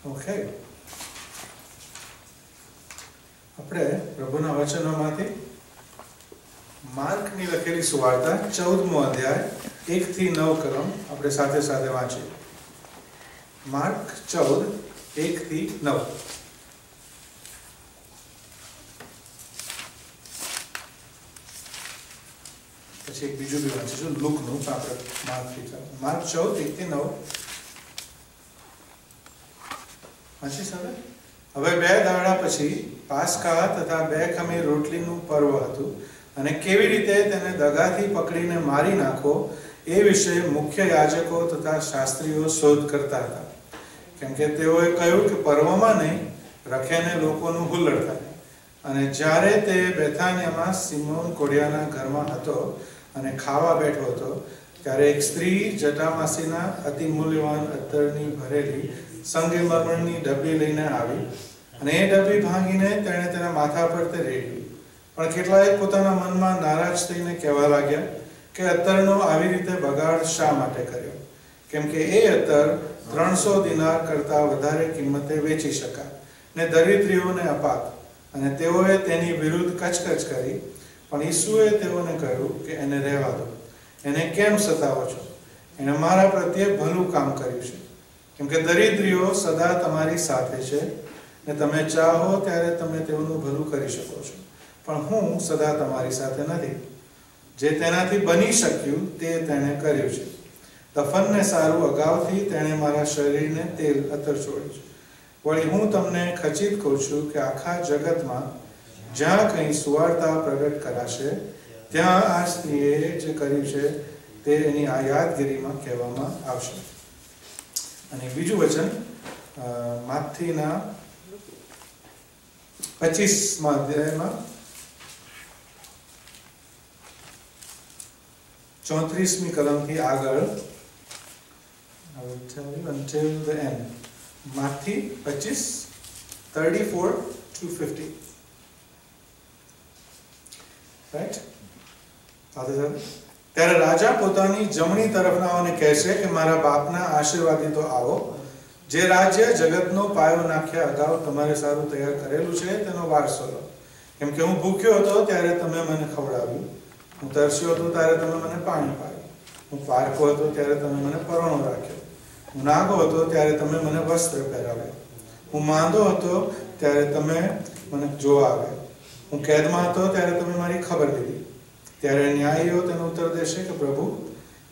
Okay, આપણે પ્રભુના વચનોમાંથી માર્કની લખેલી સુવાર્તા 14મો અધ્યાય 1 થી 9 કલમ આપણે સાથે સાથે વાંચીએ. માર્ક 14, 1 થી 9. પછી એક બીજું બી વાંચીશું લુકનું, આપણે માર્કથી ચાલો. માર્ક 14, 1 થી 9 વાંચી સાથે. હવે 2 દાડા પછી પાસ્કા તથા 2 ખમીર રોટલીનું પર્વ હતું, અને કેવી રીતે તેને દગાથી પકડીને મારી નાખો એ વિશે મુખ્ય યાજકો તથા શાસ્ત્રીઓ શોધ કરતા હતા, કેમ કે તેઓએ કહ્યું કે પર્વમાં નહીં, રખેને લોકોનું હુલ્લડ થાય. અને જ્યારે તે બેથાનિયામાં સિમોન કોડિયાના ઘરમાં હતો અને ખાવા બેઠો હતો, ત્યારે એક સ્ત્રી જટામાસીના અતિ મૂલ્યવાન અત્તરની ભરેલી સંગમરમરની ડબ્બી લઈને આવી, અને એ ડબ્બી ભાંગીને તેણે તેના માથા પર તે રેડી. પણ કેટલાય પોતાના મનમાં નારાજ થઈને કહેવા લાગ્યા કે અત્તરનો આવી રીતે બગાડ શા માટે કર્યો, કેમ કે એ અત્તર 300 દિનાર કરતાં વધારે કિંમતે વેચી શકાય ને દરિદ્રીઓને અપાત. અને તેઓએ તેની વિરુદ્ધ કચકચ કરી. પણ ઈસુએ તેઓને કહ્યું કે એને રહેવા દો, એને કેમ સતાવો છો? એણે મારા પ્રત્યે ભલું કામ કર્યું છે, કેમ કે દરિદ્રીઓ સદા તમારી સાથે છે ને તમે ચાહો ત્યારે તમે તેઓનું ભલું કરી શકો છો, પણ હું સદા તમારી સાથે નથી. જે તેનાથી બની શક્યું તે તેણે કર્યું છે. દફનને સારું અગાઉથી તેણે મારા શરીરને તેલ અત્તર છોડ્યું છે. વળી હું તમને ખચિત કહું છું કે આખા જગતમાં જ્યાં કંઈ સુવાર્તા પ્રગટ કરાશે, ત્યાં આ સ્ત્રીએ જે કર્યું છે તે એની આ યાદગીરીમાં કહેવામાં આવશે. અને બીજું વચન માથીના 25મા અધ્યાયમાં 34મી કલમથી આગળ, I will tell you until the end. Matthew 25, 34 to 50. Right? ત્યારે રાજા પોતાની જમણી તરફનાઓને કહેશે કે મારા બાપના આશીર્વાદી તો આવો, જે રાજ્ય જગતનો પાયો નાખ્યા અગાઉ તમારે સારું તૈયાર કરેલું છે તેનો વારસો લો. કેમ કે હું ભૂખ્યો હતો ત્યારે તમે મને ખવડાવ્યું, હું તરસ્યો હતો ત્યારે તમે મને પાણી પાયું, હું પારકો હતો ત્યારે તમે મને પરોણો રાખ્યો, હું નાગો હતો ત્યારે તમે મને વસ્ત્ર પહેરાવ્યો, હું માંદો હતો ત્યારે તમે મને જોવા આવ્યા, હું કેદમાં હતો ત્યારે તમે મારી ખબર લીધી. ત્યારે ન્યાયીઓ તેનો ઉત્તર દેશે કે પ્રભુ,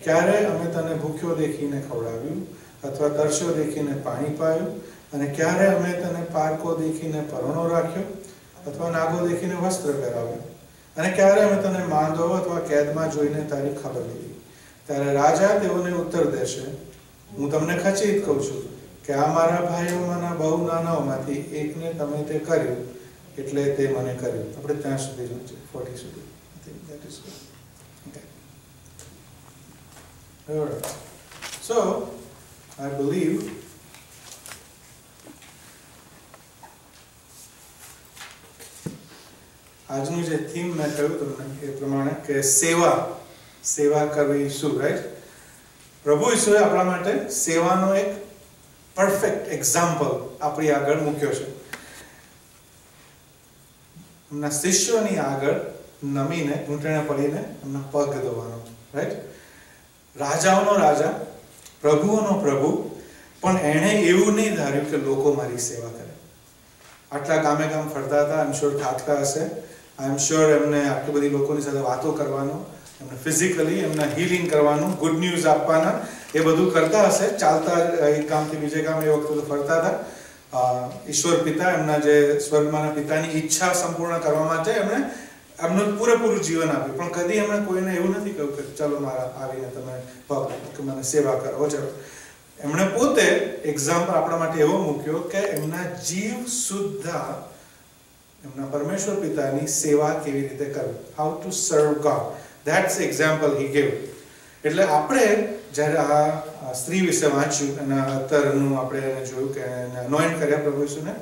ક્યારે અમે તને ભૂખ્યો દેખીને ખવડાવ્યું, અથવા તરસ્યો દેખીને પાણી પાયું, અને ક્યારે અમે તને પારકો દેખીને પરોણો રાખ્યો, અથવા નાગો દેખીને વસ્ત્ર પહેરાવ્યો, અને ક્યારે અમે તને માંદો અથવા કેદમાં જોઈને તારી ખબર લીધી? ત્યારે રાજા તેઓને ઉત્તર દેશે, હું તમને ખચિત કહું છું કે આ મારા ભાઈઓમાંના બહુ નાનાઓમાંથી એકને તમે તે કર્યું, એટલે તે મને કર્યું. આપણે ત્યાં સુધી વાંચીએ, 40 સુધી. I think that is good. Okay. All right. So, I believe આજનું જે થીમ મેં કહ્યું તમને એ પ્રમાણે કે સેવા કરવી શું, રાઈટ? પ્રભુ ઈશ્વરે આપણા માટે સેવાનો એક પરફેક્ટ એક્ઝામ્પલ આપણી આગળ મૂક્યો છે. એમના શિષ્યોની આગળ નમીને ઘૂંટણે પડીને એમના પગ ધોવાનો, રાઈટ? રાજાઓનો રાજા, પ્રભુઓનો પ્રભુ, પણ એણે એવું નહીં ધાર્યું કે લોકો મારી સેવા કરે. આટલા ગામે ગામ ફરતા હતા, આઈ એમ શ્યોર થાકતા હશે, આઈ એમ શ્યોર એમને આટલી બધી લોકોની સાથે વાતો કરવાનો, એમને ફિઝિકલી એમના હીલિંગ કરવાનું, ગુડ ન્યૂઝ આપવાના, એ બધું કરતા હશે. ચાલતા એક ગામથી બીજે ગામ એ વખતે તો ફરતા હતા. ઈશ્વર પિતા, એમના જે સ્વર્ગમાંના પિતાની ઈચ્છા સંપૂર્ણ કરવા માટે એમણે એમનું પૂરેપૂરું જીવન આપ્યું, પણ કદી એમણે કોઈને એવું નથી કહ્યું કે ચાલો મારા આવીને તમે કે મને સેવા કરો. ચલો, એમણે પોતે એક્ઝામ્પલ આપણા માટે એવો મૂક્યો કે એમના જીવ સુદ્ધા એમના પરમેશ્વર પિતાની સેવા કેવી રીતે કરવી, હાઉ ટુ સર્વ God. That's example he gave. એટલે આપણે જ્યારે આ સ્ત્રી વિશે વાંચ્યું, એના અત્તરનું આપણે એને જોયું કે એને અનોઇન્ટ કર્યા પ્રભુ ઈસુને,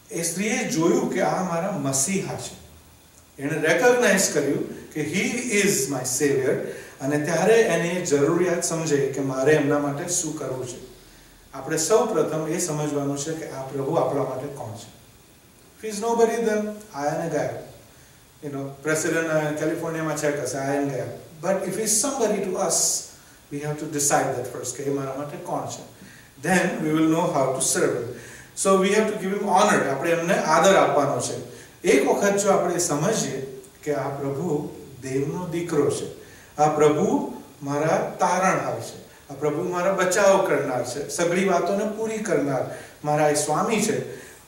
એ સ્ત્રીએ જોયું કે આ મારા મસીહા છે. એણે રેકોગ્નાઇઝ કર્યું કે હી ઇઝ માય સેવિયર, અને ત્યારે એને જરૂરિયાત સમજાઈ કે મારે એમના માટે શું કરવું છે. આપણે સૌ પ્રથમ એ સમજવાનું છે કે આ પ્રભુ આપણા માટે કોણ છે. If he is nobody, then આયા ને ગયા, પ્રેસિડેન્ટ કેલિફોર્નિયામાં છે કે આયા ને ગયા. But if he is somebody to us, we have to decide that first, કે એ મારા માટે કોણ છે. Then we will know how to serve him. So we have to give him honor. આપણે એમને આદર આપવાનો છે. એક વખત જો આપણે સમજીએ કે આ પ્રભુ દેવનો દીકરો છે, આ પ્રભુ મારા તારણહાર છે, આ પ્રભુ મારા બચાવ કરનાર છે, સગળી વાતોને પૂરી કરનાર મારા એ સ્વામી છે,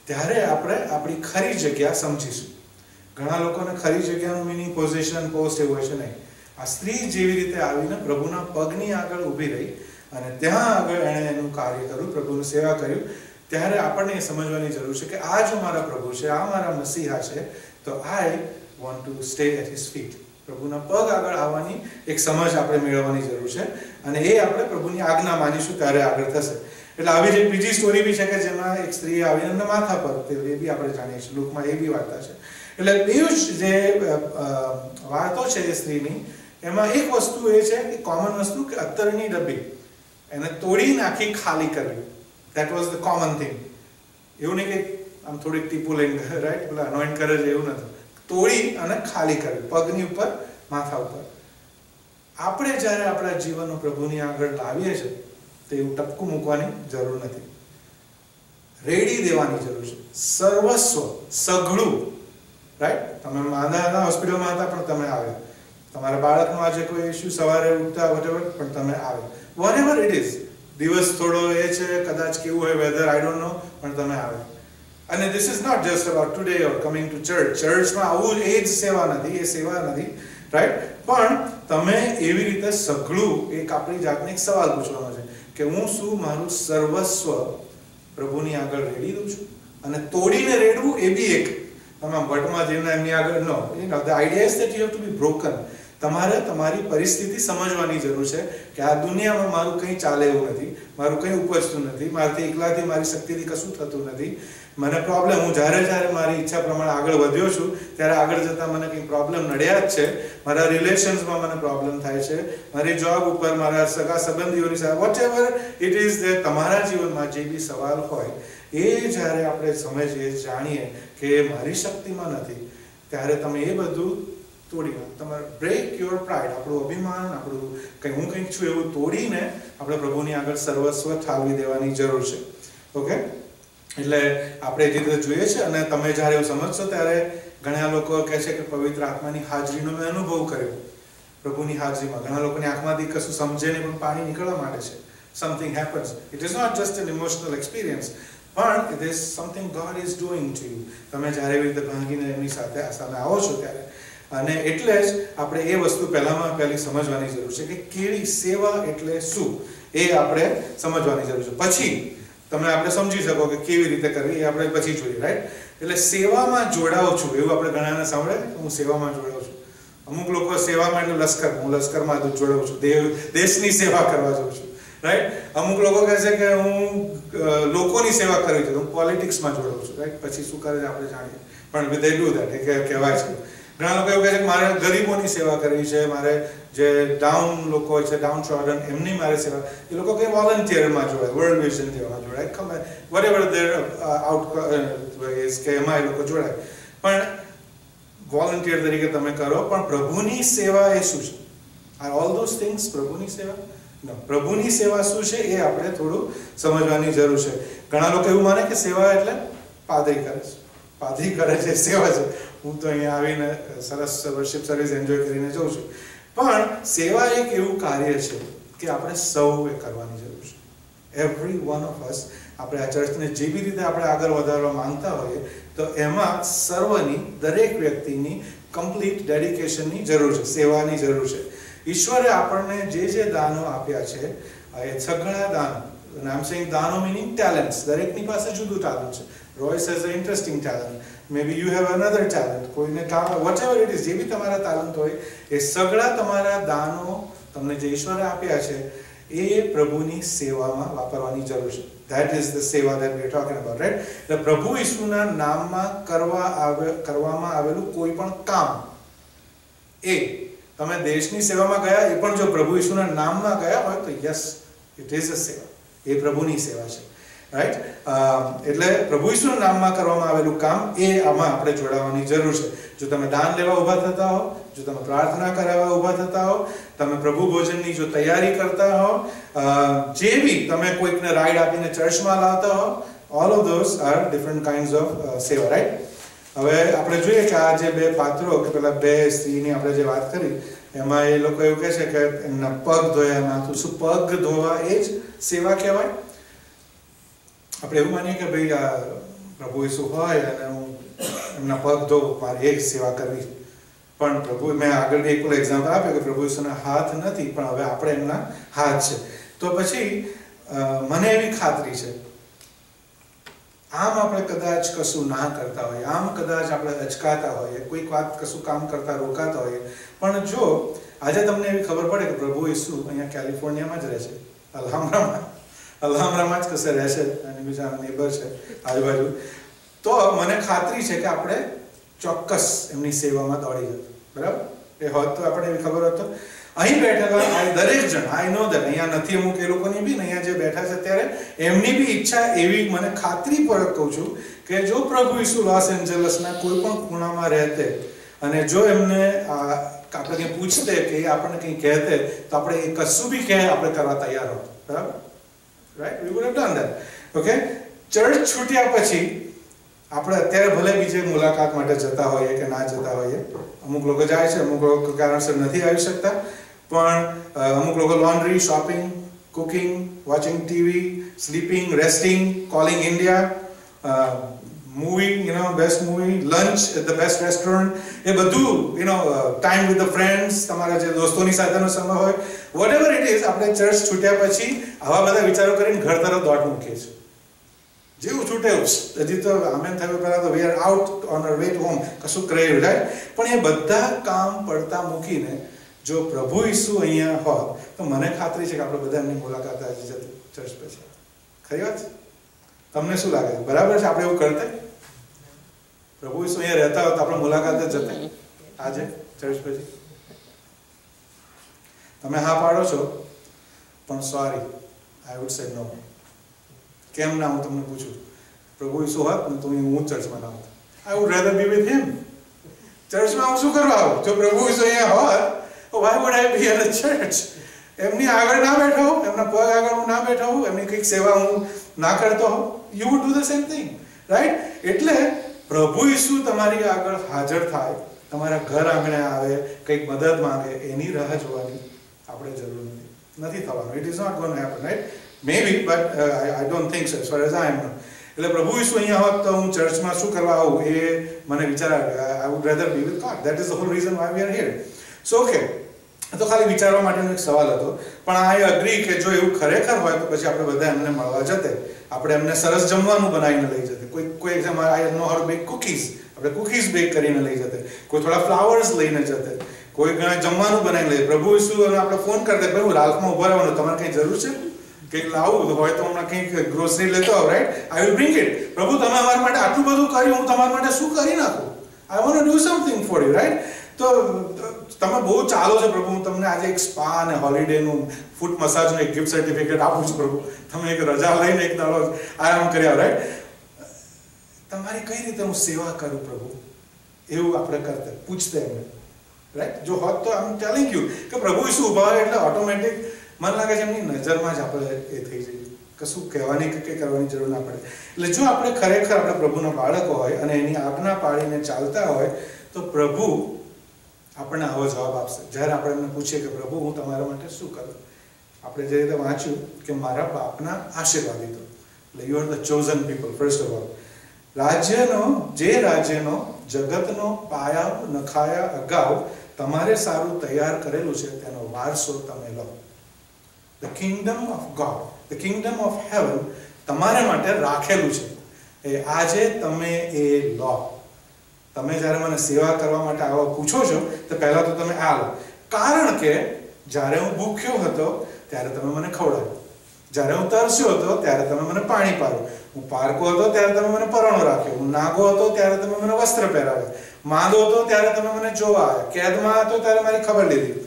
ત્યારે આપણે આપણી ખરી જગ્યા સમજીશું. ઘણા લોકોને ખરી જગ્યાનું મિનિંગ પોઝિશન, પોસ્ટ એવું હોય છે નહીં. આ સ્ત્રી જેવી રીતે આવીને પ્રભુના પગની આગળ ઊભી રહી અને ત્યાં આગળ એણે એનું કાર્ય કર્યું, પ્રભુની સેવા કર્યું, ત્યારે આપણને એ સમજવાની જરૂર છે કે આ જો મારા પ્રભુ છે, આ મારા મસીહા છે, તો I want to stay at his feet. પ્રભુના પગ આગળ આવવાની એક સમજ આપણે મેળવવાની જરૂર છે અને એ આપણે પ્રભુની આજ્ઞા માનીશું ત્યારે આગળ થશે. એટલે આવી જ એક બીજી સ્ટોરી બી છે કે જેમાં એક સ્ત્રીએ આવીને એમના માથા પર, એ બી આપણે જાણીએ છીએ, લોકમાં એ બી વાર્તા છે. એટલે એવું જ જે વાર્તો છે એ સ્ત્રીની, એમાં એક વસ્તુ એ છે કે કોમન વસ્તુ કે અત્તરની ડબ્બી એને તોડી નાખી ખાલી કરવી. That was the common thing. એવું નહીં કે આમ થોડીક ટીપુ લઈને રાઈટ પેલા અનોઇન્ટ કરે છે એવું નથી. તોડી અને ખાલી કરવી પગની ઉપર, માથા ઉપર. આપણે જ્યારે આપણા જીવનનો પ્રભુની આગળ લાવીએ છીએ તો એવું ટપકું મૂકવાની જરૂર નથી, રેડી દેવાની જરૂર છે. સર્વસ્વ, સઘળું, રાઈટ. તમે માંદા હોસ્પિટલમાં હતા પણ તમે આવ્યા, તમારા બાળકનો આજે કોઈ ઇશ્યુ, સવારે ઉઠતા વોટેવર પણ તમે આવ્યા, વોટ એવર ઇટ ઇઝ. દિવસ થોડો એ છે, કદાચ કેવું હોય વેધર, આઈ ડોન્ટ નો, પણ તમે આવ્યા. અને this is not just about today or coming to church. ચર્ચમાં આવું એ જ સેવા નથી, એ સેવા નથી, રાઈટ. પણ તમે એવી રીતે સઘળું એક આપણી જાતને એક સવાલ પૂછવાનો છે કે હું શું મારું સર્વસ્વ પ્રભુની આગળ રેડી દઉં છું? અને તોડીને રેડવું એ બી એક, તમે વટમાં જઈને એમની આગળ no, the idea is that you have to be broken. તમારે તમારી પરિસ્થિતિ સમજવાની જરૂર છે કે આ દુનિયામાં મારું કંઈ ચાલે એવું નથી, મારું કંઈ ઉપજતું નથી, મારાથી એકલાથી, મારી શક્તિથી કશું થતું નથી. મને પ્રોબ્લેમ, હું જ્યારે મારી ઈચ્છા પ્રમાણે આગળ વધ્યો છું ત્યારે આગળ જતાં મને કંઈ પ્રોબ્લેમ નડ્યા જ છે. મારા રિલેશન્સમાં મને પ્રોબ્લેમ થાય છે, મારી જોબ ઉપર, મારા સગા સંબંધીઓની સાથે, વોટ એવર ઇટ ઇઝ જે તમારા જીવનમાં જે બી સવાલ હોય એ જ્યારે આપણે સમજીએ, જાણીએ કે મારી શક્તિમાં નથી, ત્યારે તમે એ બધું તોડી તમારે બ્રેક યોર પ્રાઇડ, આપણું અભિમાન, આપણું કંઈ હું કંઈક છું એવું તોડીને આપણે પ્રભુની આગળ સર્વસ્વ ઠાલવી દેવાની જરૂર છે. ઓકે, એટલે આપણે જે રીતે જોઈએ છે. અને તમે જ્યારે એવું સમજશો ત્યારે ઘણા લોકો કહે છે કે પવિત્ર આત્માની હાજરીનો મેં અનુભવ કર્યો. પ્રભુની હાજરીમાં ઘણા લોકોની આંખમાંથી કશું સમજે નહીં પણ પાણી નીકળવા માંડે છે. Something happens. It is not just an emotional experience, પણ it is something God is doing to you. તમે જ્યારે એવી રીતે ભાંગીને એમની સાથે સામે આવો છો ત્યારે. અને એટલે જ આપણે એ વસ્તુ પહેલી સમજવાની જરૂર છે કે કેવી સેવા એટલે શું, એ આપણે સમજવાની જરૂર છે. પછી તમે આપણે સમજી શકો કે કેવી રીતે કરવી એ આપણે પછી જોઈએ, રાઈટ. એટલે સેવામાં જોડાઉં છું એવું આપણે ઘણાને સાંભળે, હું સેવામાં જોડાઉં છું. અમુક લોકો સેવામાં એટલે લશ્કર, હું લશ્કરમાં જોડાઉં છું, દેશની સેવા કરવા જાઉં છું, રાઈટ. અમુક લોકો કહે છે કે હું લોકોની સેવા કરવી છે, હું પોલિટિક્સમાં જોડાઉં છું, રાઈટ. પછી શું કરે છે આપણે જાણીએ, પણ દે ડુ ધેટ, એ કહેવાય છે. ઘણા લોકો એવું કહે છે કે મારે ગરીબોની સેવા કરવી છે, મારે જે ડાઉન લોકો હોય છે, ડાઉન ટ્રોડન, એમની મારે સેવા. એ લોકો કંઈ વોલન્ટિયરમાં જોડાય, વર્લ્ડ વિઝન જેવામાં જોડાય, ખબર વોટ એવર દેર આઉટ કે એમાં એ લોકો જોડાય. પણ વોલન્ટિયર તરીકે તમે કરો, પણ પ્રભુની સેવા એ શું છે? આર ઓલ ધોઝ થિંગ્સ પ્રભુની સેવા? નો. પ્રભુની સેવા શું છે એ આપણે થોડું સમજવાની જરૂર છે. ઘણા લોકો એવું માને કે સેવા એટલે પાદરી કરે છે, પાદરી કરે છે સેવા છે. હું તો અહીંયા આવીને સરસ વર્શિપ સર્વિસ એન્જોય કરીને જાઉં છું. પણ સેવા એક એવું કાર્ય છે કે આપણે સૌએ કરવાની જરૂર છે. Every one of us. આપણે આ ચર્ચને જે બી રીતે આપણે આગળ વધારવા માંગતા હોઈએ તો એમાં સર્વની, દરેક વ્યક્તિની કમ્પ્લીટ ડેડિકેશનની જરૂર છે, સેવાની જરૂર છે. ઈશ્વરે આપણને જે દાનો આપ્યા છે એ સઘળા દાનો, and I'm saying દાનો meaning talents, દરેકની પાસે જુદું ટેલેન્ટ છે. Royce has an interesting talent, maybe you have another talent, કોઈને whatever it is, જે બી તમારા ટેલેન્ટ હોય એ સઘળા તમારા દાનો તમને જે ઈશ્વરે આપ્યા છે એ પ્રભુની સેવામાં વાપરવાની જરૂર છે. That is the seva that we are talking about, right? એટલે પ્રભુ ઈસુના નામમાં કરવામાં આવેલું કોઈ પણ કામ, એ તમે દેશની સેવામાં ગયા, એ પણ જો પ્રભુ ઈસુના નામમાં ગયા હોય તો યસ, ઇટ ઇઝ અ સેવા. એ પ્રભુની સેવા છે, રાઈટ? એટલે પ્રભુ ઈસુના નામમાં કરવામાં આવેલું કામ એ આમાં આપણે જોડાવાની જરૂર છે. જો તમે દાન લેવા ઊભા થતા હો, જો તમે પ્રાર્થના કરાવવા ઊભા થતા હો, તમે પ્રભુ ભોજનની જો તૈયારી કરતા હો, જે બી તમે કોઈકને રાઈડ આપીને ચર્ચમાં લાવતા હો, all of those are different kinds of સેવા, રાઈટ? હવે આપણે જોઈએ કે આ જે બે પાત્રો કે પેલા બે સ્ત્રીની આપણે જે વાત કરી એમાં એ લોકો એવું કહે છે કે એમના પગ ધોયા નાખું. શું પગ ધોવા એ જ સેવા કહેવાય? આપણે એવું માનીએ કે ભાઈ આ પ્રભુ ઈસુ હોય અને હું એમના પગ ધોઉં, મારી એ જ સેવા કરવી. પણ પ્રભુ, મેં આગળ એક એક્ઝામ્પલ આપ્યું કે પ્રભુ ઈસુના હાથ નથી, પણ હવે આપણે એમના હાથ છે. તો પછી મને એવી ખાતરી છે, આમ આપણે કદાચ કશું ના કરતા હોઈએ, આમ કદાચ આપણે અચકાતા હોઈએ, કોઈક વાત કશું કામ કરતા રોકાતા હોઈએ, પણ જો આજે તમને એવી ખબર પડે કે પ્રભુ ઈસુ અહીંયા કેલિફોર્નિયામાં જ રહે છે, અલ્હામરામાં જ કશે રહે છે, અને બીજા નેબર છે આજુબાજુ, તો મને ખાતરી છે કે આપણે ચોક્કસ એમની સેવામાં દોડી જતા. બરાબર? એ હોત તો આપણે એવી ખબર હોત તો અહીં બેઠેલા દરેક જણ, આઈ નો દેટ, અહીંયા નથી અમુક એ લોકોની બી, અહીંયા જે બેઠા છે ત્યારે એમની બી ઈચ્છા એવી, મને ખાતરીપૂર્વક કહું છું કે જો પ્રભુ ઈસુ લોસ એન્જલસના કોઈ પણ ખૂણામાં રહેતે અને જો એમને આપણે કંઈ પૂછતે કે એ આપણને કંઈ કહેતે, તો આપણે એ કશું બી કહે આપણે કરવા તૈયાર હોત. બરાબર? Right? We would have done that. Okay? Church છૂટ્યા પછી આપણે અત્યારે ભલે બીજે મુલાકાત માટે જતા હોઈએ કે ના જતા હોઈએ, અમુક લોકો જાય છે, અમુક લોકો કારણસર નથી આવી શકતા, પણ અમુક લોકો laundry, shopping, cooking, watching TV, sleeping, resting, calling India, movie, best movie, lunch at the best restaurant, એ બધું ટાઈમ વિથ ધ ફ્રેન્ડ્સ, તમારા જે દોસ્તોની સાથેનો સમય હોય, વોટ એવર ઇટ ઇઝ, આપણે ચર્ચ છૂટ્યા પછી આવા બધા વિચારો કરીને ઘર તરફ દોટ મૂકીએ છીએ. જેવું છૂટે હજી તો આમેન થયું પહેલા તો we are out on our way to home, કશું કર્યું, રાઈટ? પણ એ બધા કામ પડતા મૂકીને જો પ્રભુ ઈસુ અહીંયા હોત તો મને ખાતરી છે કે આપણે બધા એમની મુલાકાત આજે જતી ચર્ચ પછી. ખરી વાત? તમને શું લાગે છે? બરાબર છે આપણે એવું કરતા? પ્રભુ ઈસુ અહીંયા રહેતા હોત તો આપણે મુલાકાત જ જતા આજે ચર્ચ પછી? તમે હા પાડો છો, પણ સોરી, આઈ વુડ સે નો. કેમ ના? હું તમને પૂછું, પ્રભુ ઈસુ હોત ને તો હું ચર્ચમાં ના હોત. I would rather be with him. ચર્ચમાં હું શું કરવા આવું? જો પ્રભુ ઈસુ અહીંયા હોત તો why would I be at a church? એમની આગળ ના બેઠો હોઉં, એમના પગ આગળ હું ના બેઠો હોઉં, એમની કંઈક સેવા હું ના કરતો હોઉં, you would do the same thing, right? એટલે પ્રભુ ઈસુ તમારી આગળ હાજર થાય, તમારા ઘર આંગણે આવે, કંઈક મદદ માંગે, એની રાહ જોવાની આપણે જરૂર નથી થવાનું. It is not going to happen, right? Maybe, but I don't think so, as far as I am known. એટલે પ્રભુ ઈસુ અહીંયા હોત તો હું ચર્ચમાં શું કરવા આવું એ મને વિચાર આવ્યો. I would rather be with God. That is the whole reason why we are here. So okay, તો ખાલી વિચારવા માટેનો એક સવાલ હતો, પણ આઈ અગ્રી કે જો એવું ખરેખર હોય તો પછી આપણે બધા એમને મળવા જતે, આપણે એમને સરસ જમવાનું બનાવીને લઈ જતે, કોઈ I know how to bake cookies, આપણે કુકીઝ બેક કરીને લઈ જતે, કોઈ થોડા ફ્લાવર્સ લઈને જતે, કોઈ જમવાનું બનાવીને લઈ. પ્રભુ ઈસુ આપણે ફોન કરતે, ભાઈ હું રાલ્ફમાં ઉભા રહેવાનું, તમારે કંઈ જરૂર છે? કંઈક લાવું હોય તો હમણાં કંઈક ગ્રોસરી લેતો આવો, right? I will bring it. પ્રભુ તમે અમારા માટે આટલું બધું કર્યું, હું તમારા માટે શું કરી નાખું? આઈ want to do something for you, right? તો તમે બહુ ચાલો છો પ્રભુ, હું તમને આજે એક સ્પા અને હોલિડેનું ફૂટ મસાજનું એક ગિફ્ટ સર્ટિફિકેટ આપું છું પ્રભુ, તમે એક રજા લઈને એક દાડો આરામ કર્યા, રાઈટ? તમારી કઈ રીતે હું સેવા કરું પ્રભુ, એવું આપણે કરતા પૂછતે એમને, રાઈટ? જો હોત તો આમ ટેલિંગ યુ કે પ્રભુ ઈસુ ઉભા હોય એટલે ઓટોમેટિક મને લાગે છે એમની નજરમાં જ આપણે એ થઈ જઈએ, કશું કહેવાની કે કંઈ કરવાની જરૂર ના પડે. એટલે જો આપણે ખરેખર આપણે પ્રભુના બાળકો હોય અને એની આજ્ઞા પાડીને ચાલતા હોય તો પ્રભુ આપણને આવો જવાબ આપશે. જ્યારે આપણે એમને પૂછીએ કે પ્રભુ હું તમારા માટે શું કરું, આપણે જે રીતે વાંચ્યું કે મારા બાપના આશીર્વાદિતો, એટલે you are the chosen people. First of all, રાજ્યનો જગતનો પાયા નખાયા અગાઉ તમારે સારું તૈયાર કરેલું છે તેનો વારસો તમે લો. The kingdom of God, the kingdom of heaven તમારા માટે રાખેલું છે, એ આજે તમે એ લો. તમે જ્યારે મને સેવા કરવા માટે આવો પૂછો છો તો પહેલા તો તમે આ લો, કારણ કે જ્યારે હું ભૂખ્યો હતો ત્યારે તમે મને ખવડાવ્યો, જ્યારે હું તરસ્યો હતો ત્યારે તમે મને પાણી પાડ્યું, હું પારકો હતો ત્યારે તમે મને પરણો રાખ્યો, હું નાગો હતો ત્યારે તમે મને વસ્ત્ર પહેરાવ્યા, માંદો હતો ત્યારે તમે મને જોવા આવ્યા, કેદમાં હતો ત્યારે મારી ખબર લીધી,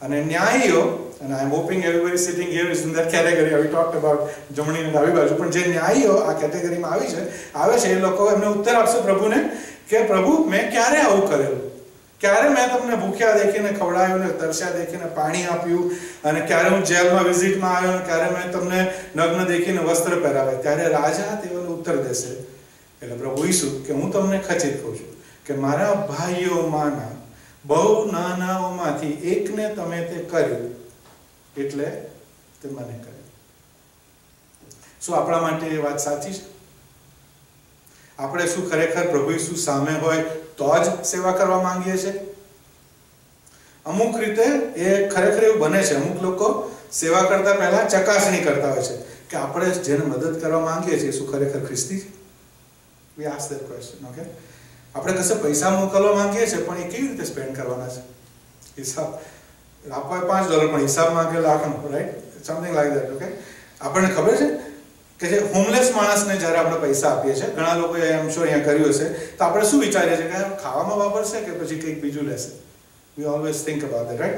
અને ન્યાયીઓ and I'm hoping everybody sitting here is in that category. We talked about જમણી અને ડાબી બાજુ, પણ જે ન્યાયીઓ આ કેટેગરીમાં આવે છે એ લોકો એમને ઉત્તર આપશે પ્રભુને કે પ્રભુ મેં ક્યારે આવું કરેલું, ક્યારે મેં તમને ભૂખ્યા દેખીને ખવડાવ્યું ને તરસ્યા દેખીને પાણી આપ્યું, અને ક્યારે હું જેલમાં વિઝિટમાં આવ્યો ને ક્યારે મેં તમને નગ્ન દેખીને વસ્ત્ર પહેરાવ્યા. ત્યારે રાજા તેઓને ઉત્તર દેશે, એટલે પ્રભુ ઈસુ કે હું તમને ખચિત કહું છું કે મારા ભાઈઓમાંના બહુ નાનાઓમાંથી એકને તમે તે કર્યું એટલે તે મને કર્યું. શું આપણા માટે એ વાત સાચી છે? આપણે શું ખરેખર પ્રભુ ઈસુ સામે હોય તો જ સેવા કરવા માંગીએ છીએ? અમુક રીતે એ ખરેખર એવું બને છે, અમુક લોકો સેવા કરતા પહેલા ચકાસણી કરતા હોય છે કે આપણે જેને મદદ કરવા માંગીએ છીએ શું ખરેખર ખ્રિસ્તી છે. We ask that question, okay? આપણે કશે પૈસા મોકલવા માંગીએ છીએ પણ એ કેવી રીતે સ્પેન્ડ કરવાના છે? હિસાબ આપવા $5 પણ હિસાબ માંગે લાખનો, right? Something like that, okay? આપણને ખબર છે કે જે હોમલેસ માણસને જ્યારે આપણે પૈસા આપીએ છીએ, ઘણા લોકોએ એમ શ્યોર અહીંયા કર્યું હશે, તો આપણે શું વિચારીએ છીએ કે ખાવામાં વાપરશે કે પછી કંઈક બીજું લેશે? We always think about that, right?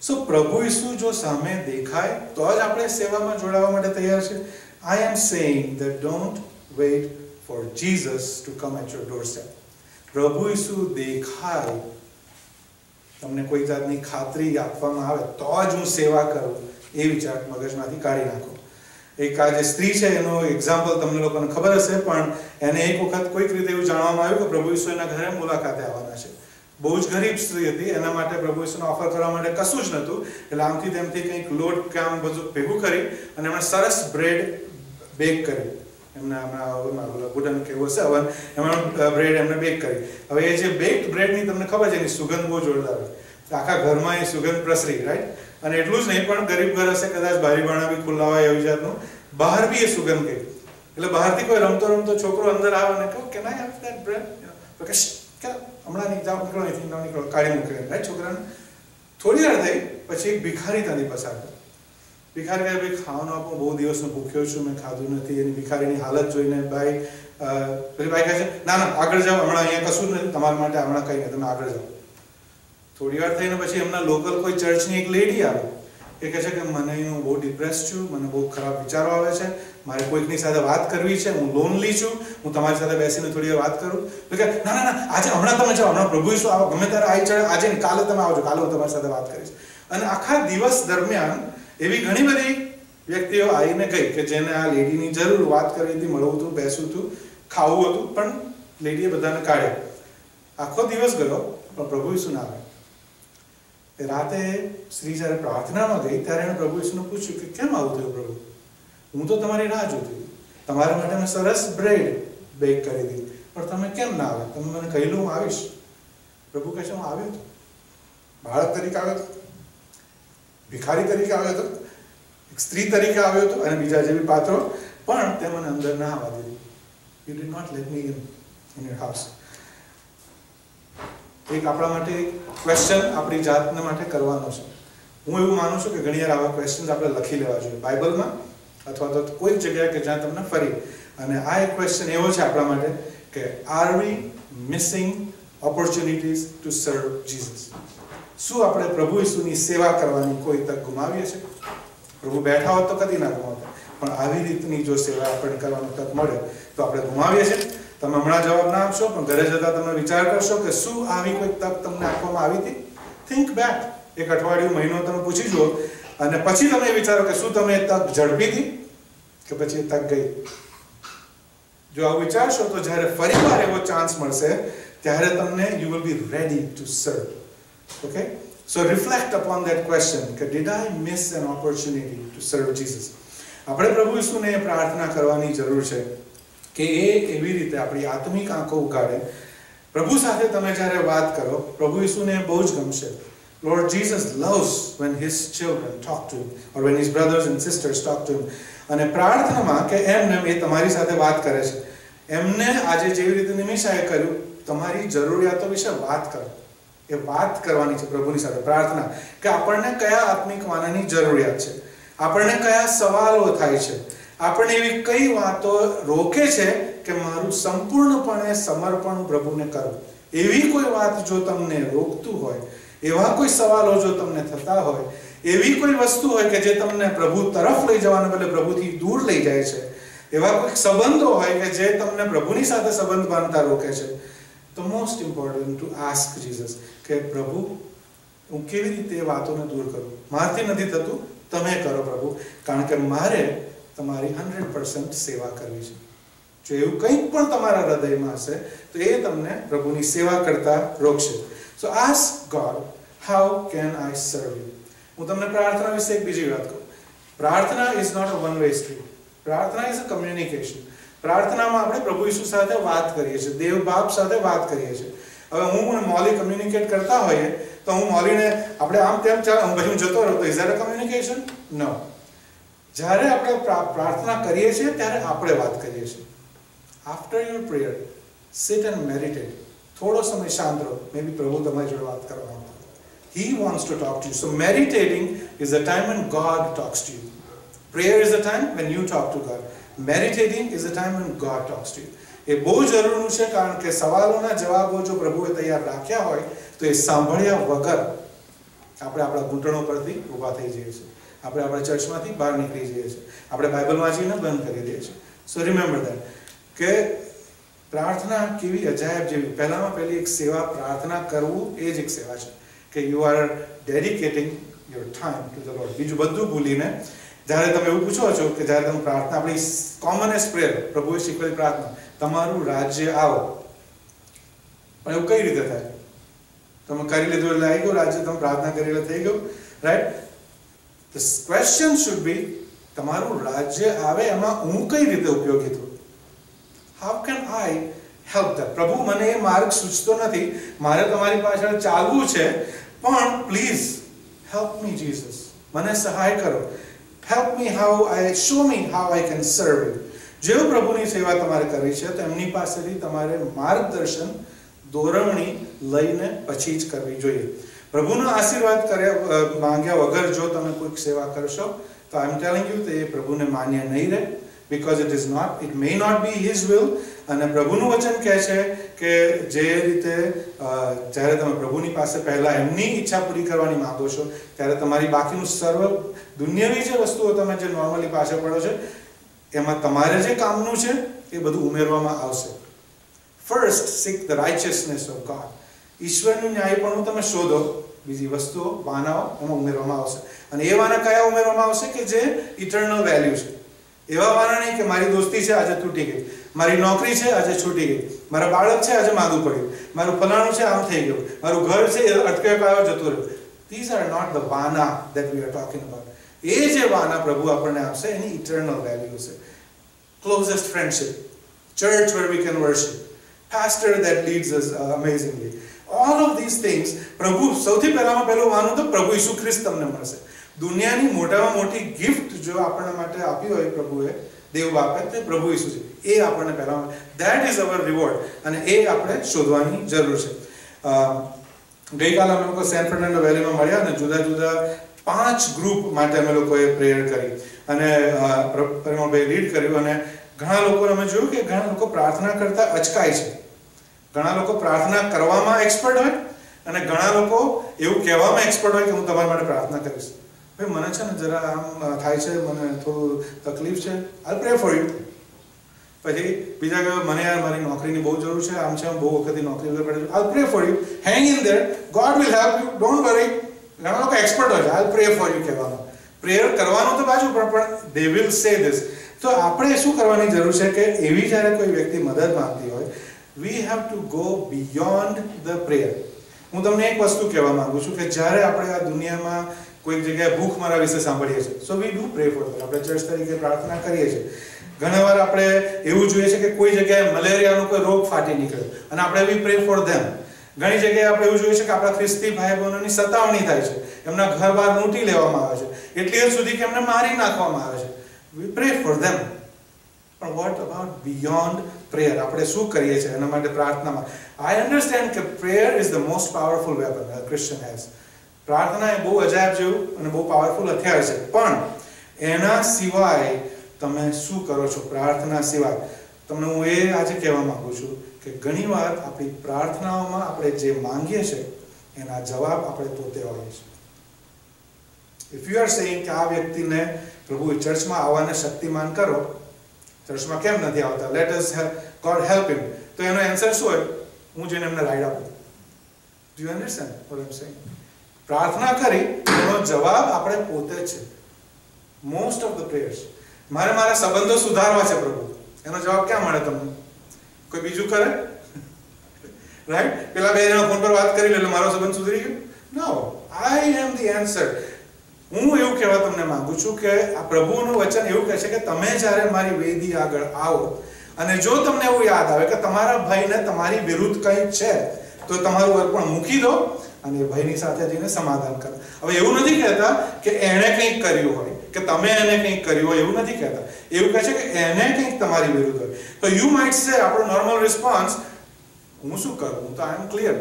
So પ્રભુ ઈસુ જો સામે દેખાય તો જ આપણે સેવામાં જોડાવા માટે તૈયાર છે. I am saying that don't wait for Jesus to come at your doorstep. પ્રભુ ઈસુ દેખાય, તમને કોઈ જાતની ખાતરી આપવામાં આવે તો જ હું સેવા કરું, એ વિચાર મગજમાંથી કાઢી નાખો. એક આ જે સ્ત્રી છે એનો એક્ઝામ્પલ તમને લોકોને ખબર હશે, પણ એને એક વખત કોઈક રીતે એવું જાણવામાં આવ્યું કે પ્રભુ ઈસુ એના ઘરે મુલાકાતે આવવાના છે. બહુ જ ગરીબ સ્ત્રી હતી, એના માટે પ્રભુ ઈસુને ઓફર કરવા માટે કશું જ નહોતું, એટલે આમથી તેમથી કંઈક લોટ કે આમ બધું ભેગું કરી અને એમણે સરસ બ્રેડ બેક કરી. એમના વુડન કે એવું હશે અવન, એમાં બ્રેડ એમને બેક કરી. હવે એ જે બેક્ડ બ્રેડની તમને ખબર છે એની સુગંધ બહુ જોરદાર હોય, આખા ઘરમાં એ સુગંધ પ્રસરી, રાઈટ? અને એટલું જ નહીં, પણ ગરીબ ઘર હશે, કદાચ બારી બારણા બી ખુલ્લા હોય એવી જાતનું, બહાર બી એ સુગંધ ગઈ. એટલે બહારથી કોઈ રમતો છોકરો અંદર આવે અને કહું કે ના દેટ બ્રેડ, તો કે હમણાં નહીં જાઓ, નીકળો અહીંથી, ન નીકળો, કાઢી મૂકે, રાઈટ? છોકરાને થોડી વાર થઈ પછી એક ભિખારી ત્યાંથી પસાર થયો. ભિખારી કહે ભાઈ ખાવાનું આપો, બહુ દિવસનો ભૂખ્યો છું, મેં ખાધું નથી. એની ભિખારીની હાલત જોઈને પેલી બાઈ કહે છે ના ના આગળ જાઓ, હમણાં અહીંયા કશું જ નથી તમારા માટે, હમણાં કંઈ નહીં, તમે આગળ જાઓ. થોડી વાર થઈને પછી એમના લોકલ કોઈ ચર્ચની એક લેડી આવે, એ કહે છે કે મને હું બહુ ડિપ્રેસ છું, મને બહુ ખરાબ વિચારો આવે છે, મારે કોઈકની સાથે વાત કરવી છે, હું લોનલી છું, હું તમારી સાથે બેસીને થોડી વાર વાત કરું. તો કે ના ના ના આજે હમણાં તમે જાઓ, હમણાં પ્રભુ ઈસુ આવો, ગમે ત્યારે આવી ચડે, આજે નહીં કાલે તમે આવજો, કાલે હું તમારી સાથે વાત કરીશ. અને આખા દિવસ દરમિયાન એવી ઘણી બધી વ્યક્તિઓ આવીને ગઈ કે જેને આ લેડીની જરૂર, વાત કરવી હતી, મળવું હતું, બેસવું હતું, ખાવું હતું, પણ લેડીએ બધાને કાઢ્યા. આખો દિવસ ગયો પણ પ્રભુ ઈસુ ના આવે. રાતે સ્ત્રી જ્યારે પ્રાર્થનામાં ગઈ ત્યારે એણે પ્રભુ ઈસુને પૂછ્યું કે કેમ આવું થયું પ્રભુ? હું તો તમારી રાહ જોતી, તમારા માટે મેં સરસ બ્રેડ બેક કરી દીધી, પણ તમે કેમ ના આવે? તમે મને કહેલું હું આવીશ. પ્રભુ કહે છે હું આવ્યો હતો, બાળક તરીકે આવ્યો હતો, ભિખારી તરીકે આવ્યો હતો, એક સ્ત્રી તરીકે આવ્યો હતો અને બીજા જેવી પાત્રો, પણ તે મને અંદર ના આવવા દીધું. You did not let me in your house. એક આપણા માટે ક્વેશ્ચન આપણી જાતને માટે કરવાનો છે. હું એવું માનું છું કે ઘણી વાર આવા ક્વેશ્ચન્સ આપણે લખી લેવા જોઈએ બાઇબલમાં અથવા તો કોઈ જગ્યાએ કે જ્યાં તમને ફરી. અને આ એક ક્વેશ્ચન એવો છે આપણા માટે કે are we missing opportunities to serve Jesus? શું આપણે પ્રભુ ઈસુની સેવા કરવાની કોઈ તક ગુમાવીએ છીએ? પ્રભુ બેઠા હોત તો કદી ના ગુમાવતા, પણ આવી રીતની જો સેવા આપણને કરવાની તક મળે તો આપણે ગુમાવીએ છીએ. તમે હમણાં જવાબ ના આપશો, પણ ઘરે જતા તમે વિચાર કરશો કે શું આવી કોઈ તક તમને આપવામાં આવી હતી? થિંક બેક, એક અઠવાડિયું, મહિનો તમે પૂછી જુઓ અને પછી તમે વિચારો કે શું તમે એ તક ઝડપી હતી કે પછી એ તક ગઈ. જો આવું વિચારશો તો જ્યારે ફરીવાર એવો ચાન્સ મળશે ત્યારે તમને you will be ready to સર્વ. Okay? So reflect upon that question. Did I miss an opportunity to serve Jesus? આપણે પ્રભુ ઈસુને પ્રાર્થના કરવાની જરૂર છે કે એ એવી રીતે આપણી આત્મિક આંખો ઉગાડે. પ્રભુ સાથે તમે જ્યારે વાત કરો, પ્રભુ ઈસુને બહુ જ ગમશે. Lord Jesus loves when his children talk to him or when his brothers and sisters talk to him. અને પ્રાર્થનામાં કે એમને એ તમારી સાથે વાત કરે છે. એમને આજે જેવી રીતે નિમિષાએ કર્યું, તમારી જરૂરિયાતો વિશે વાત કરો. એ વાત કરવાની છે પ્રભુની સાથે પ્રાર્થના કે આપણને કયા આત્મિક વાનાની જરૂરિયાત છે, આપણને કયા સવાલો થાય છે, આપણને એવી કઈ વાતો રોકે છે કે મારું સંપૂર્ણપણે સમર્પણ પ્રભુને કરું. એવી કોઈ વાત જો તમને રોકતું હોય, એવા કોઈ સવાલો જો તમને થતા હોય, એવી કોઈ વસ્તુ હોય કે જે તમને પ્રભુ તરફ લઈ જવાને બદલે પ્રભુથી દૂર લઈ જાય છે, એવા કોઈક સંબંધો હોય કે જે તમને પ્રભુની સાથે સંબંધ બાંધતા રોકે છે, તો most important to ask Jesus કે પ્રભુ હું કેવી રીતે એ વાતોને દૂર કરું? મારાથી નથી થતું, તમે કરો પ્રભુ, કારણ કે મારે તમારી 100% સેવા કરવી છે. જો એવું કંઈક પણ તમારા હૃદયમાં હશે તો એ તમને પ્રભુની સેવા કરતા રોકશે. So ask God, how can I serve you? હું તમને પ્રાર્થના વિશે એક બીજી વાત કહું. પ્રાર્થના is not a one way street. પ્રાર્થના ઇઝ અ કમ્યુનિકેશન. પ્રાર્થનામાં આપણે પ્રભુ ઈસુ સાથે વાત કરીએ છીએ, દેવ બાપ સાથે વાત કરીએ છીએ. હવે હું અને મોલી કમ્યુનિકેટ કરતા હોઈએ તો હું મોલીને આપણે આમ તેમ ચાલ પછી હું જતો રહું, તો ઇઝ ધેટ અ કમ્યુનિકેશન? નો. જ્યારે આપણે પ્રાર્થના કરીએ છીએ ત્યારે આપણે વાત કરીએ છીએ. After your prayer sit and meditate. થોડો સમય શાંત રહો, મે બી પ્રભુ તમારી જોડે વાત કરવા માંગતા. He wants to talk to you. So meditating is the time when God talks to you. Prayer is the time when you talk to God. Meditating is the time when God talks to you. એ બહુ જરૂરી છે, કારણ કે સવાલોના જવાબો જો પ્રભુએ તૈયાર રાખ્યા હોય તો એ સાંભળ્યા વગર આપણે આપણા ઘૂંટણો પરથી ઊભા થઈ જઈએ છીએ, આપણે આપણા ચર્ચમાંથી બહાર નીકળી જઈએ છીએ, આપણે બાઇબલ વાંચીને બંધ કરી દઈએ છીએ. સો રિમેમ્બર ધેટ કે પ્રાર્થના કેવી અજાયબ જેવી, પહેલામાં પહેલી એક સેવા પ્રાર્થના કરવું એ જ એક સેવા છે કે you are dedicating your time to the Lord. બીજું બધું ભૂલીને જ્યારે તમે એવું પૂછો છો કે જ્યારે તમે પ્રાર્થના, આપણી કોમનેસ્ટ પ્રેયર, પ્રભુએ શીખવેલી પ્રાર્થના, તમારું રાજ્ય આવો, પણ એવું કઈ રીતે થાય? તમે કરી લીધું એટલે આવી ગયું રાજ્ય, તમે પ્રાર્થના કરી એટલે થઈ ગયું, right? The question should be તમારું રાજ્ય આવે એમાં હું કઈ રીતે ઉપયોગી થઉં? How can I help that? પ્રભુ મને એ માર્ગ સૂચતો નથી, મારે તમારી પાછળ ચાલવું છે, પણ પ્લીઝ હેલ્પ મી જીસસ, મને સહાય કરો. Help me how I, show me how I can સર્વ યુ. જેવું પ્રભુની સેવા તમારે કરવી છે તો એમની પાસેથી તમારે માર્ગદર્શન, દોરવણી લઈને પછી જ કરવી જોઈએ. પ્રભુનો આશીર્વાદ માંગ્યા વગર જો તમે કોઈક સેવા કરશો તો આઈ એમ ટેલિંગ યુ તો એ પ્રભુને માન્ય નહીં રહે, because it may not be his will. અને પ્રભુનું વચન કહે છે કે જે રીતે જ્યારે તમે પ્રભુની પાસે પહેલા એમની ઈચ્છા પૂરી કરવાની માંગો છો ત્યારે તમારી બાકીનું સર્વ દુનિયાવી જે વસ્તુઓ તમે જે નોર્મલી પાછળ પડો છો એમાં તમારે જે કામનું છે એ બધું ઉમેરવામાં આવશે. First seek the righteousness of God. ઈશ્વરનું ન્યાયપણું તમે શોધો, બીજી વસ્તુઓ વાનાઓ એમાં ઉમેરવામાં આવશે. અને એ વાના કયા ઉમેરવામાં આવશે કે જે ઇટર્નલ વેલ્યુ છે. એવા વાના નહીં કે મારી દોસ્તી છે આજે તૂટી ગઈ, મારી નોકરી છે આજે છૂટી ગઈ, મારા બાળક છે આજે માગું પડ્યું, મારું ફલાણું છે આમ થઈ ગયું, મારું ઘર છે અટકાયો પાયો જતો રહ્યો. These are not the vana that we are talking about. એ જે વાના પ્રભુ આપણને આપશે એની ઇટર્નલ વેલ્યુ છે. Closest friendship, church where we can worship, pastor that leads us amazingly. All of these things પ્રભુ સૌથી પહેલામાં પહેલું વાનું તો પ્રભુ ઈસુ ખ્રિસ્ત તમને મળશે. દુનિયાની મોટામાં મોટી ગિફ્ટ જો આપણા માટે આપી હોય પ્રભુએ, દેવ બાપે, તે પ્રભુ ઈસુ છે. એ આપણને પહેલામાં, ધેટ ઇઝ અવર રિવોર્ડ, અને એ આપણે શોધવાની જરૂર છે. ગઈકાલે અમે લોકો સેન ફર્નાન્ડો વેલીમાં મળ્યા અને જુદા જુદા 5 ગ્રુપ માટે અમે લોકોએ પ્રેયર કરી અને પરિમલભાઈ લીડ કર્યું. અને ઘણા લોકોને અમે જોયું કે ઘણા લોકો પ્રાર્થના કરતા અચકાય છે. ઘણા લોકો પ્રાર્થના કરવામાં એક્સપર્ટ હોય અને ઘણા લોકો એવું કહેવામાં એક્સપર્ટ હોય કે હું તમારા માટે પ્રાર્થના કરીશ. ભાઈ મને છે ને જરા આમ થાય છે, મને થોડું તકલીફ છે, આઈ પ્રે ફોર યુ. પછી બીજા કહે મને યાર મારી નોકરીની બહુ જરૂર છે, આમ છે, હું બહુ વખતથી નોકરી વગર પડે છું, I pray for you, hang in there, God will help you, don't worry. ઘણા લોકો એક્સપર્ટ હોય છે આઈ પ્રે ફોર યુ કહેવામાં. પ્રેયર કરવાનું તો બાજુ પણ દે વિલ સે ધીસ. તો આપણે શું કરવાની જરૂર છે કે એવી જ્યારે કોઈ વ્યક્તિ મદદ માંગતી હોય, we have to go beyond the prayer. હું તમને એક વસ્તુ કહેવા માંગુ છું કે જ્યારે આપણે આ દુનિયામાં કોઈક જગ્યાએ ભૂખ મરા વિશે સાંભળીએ છીએ, સો we do pre for them. આપણે ચર્ચ તરીકે પ્રાર્થના કરીએ છીએ. ઘણીવાર આપણે એવું જોઈએ છે કે કોઈ જગ્યાએ મલેરિયાનો કોઈ રોગ ફાટી નીકળ્યો અને આપણે વી પ્રે ફોર ધેમ. ઘણી જગ્યાએ આપણે એવું જોઈએ છે કે આપણા ખ્રિસ્તી ભાઈ બહેનોની સતાવણી થાય છે, એમના ઘર બહાર લૂંટી લેવામાં આવે છે, એટલી હદ સુધી કે એમને મારી નાખવામાં આવે છે. વી પ્રે ફોર ધેમ. પણ વોટ અબાઉટ બિયોન્ડ પ્રેયર? આપણે શું કરીએ છીએ એના માટે પ્રાર્થનામાં? આઈ અન્ડરસ્ટેન્ડ કે prayer is the most powerful weapon a Christian has. પ્રાર્થના એ બહુ અજાયબ જેવું અને બહુ પાવરફુલ હથિયાર છે, પણ એના સિવાય તમે શું કરો છો? પ્રાર્થના સિવાય તમને હું એ આજે કહેવા માંગુ છું કે ઘણીવાર આપણી પ્રાર્થનાઓમાં આપણે જે માંગીએ છીએ એના જવાબ આપણે પોતે હોઈએ છીએ. ઇફ યુ આર સેઇંગ કે આ વ્યક્તિને પ્રભુ ચર્ચમાં આવવાને શક્તિમાન કરો, ચર્ચમાં કેમ નથી આવતા, let us God help him, તો એનો આન્સર શું હોય? હું જઈને એમને રાઈડ આપું. Do you understand what I am saying? પ્રાર્થના કરી એનો જવાબ આપણે પોતે જ છે. મોસ્ટ ઓફ ધ પ્રેયર્સ, મારે મારા સંબંધો સુધારવા છે પ્રભુ, એનો જવાબ ક્યાં મળે તમને? કોઈ બીજું કરે? રાઈટ? પેલા બે જણા ફોન પર વાત કરી લે એટલે મારો સંબંધ સુધરી ગયો? નો, આઈ એમ ધી આન્સર. હું એવું કહેવા તમને માંગુ છું કે આ પ્રભુનું વચન એવું કહે છે કે તમે જ્યારે મારી વેદી આગળ આવો અને જો તમને એવું યાદ આવે કે તમારા ભાઈને તમારી વિરુદ્ધ કંઈક છે, તો તમારું અર્પણ મૂકી દો અને ભાઈની સાથે જઈને સમાધાન કરો. હવે એવું નથી કહેતા કે એણે કંઈક કર્યું હોય કે તમે એને કંઈક કર્યું હોય, એવું નથી કહેતા. એવું કહે છે કે એને કંઈક તમારી વિરુદ્ધ હોય. તો યુ માઇટ સે, આપણો નોર્મલ રિસ્પોન્સ, હું શું કરું, હું તો આઈ એમ ક્લિયર.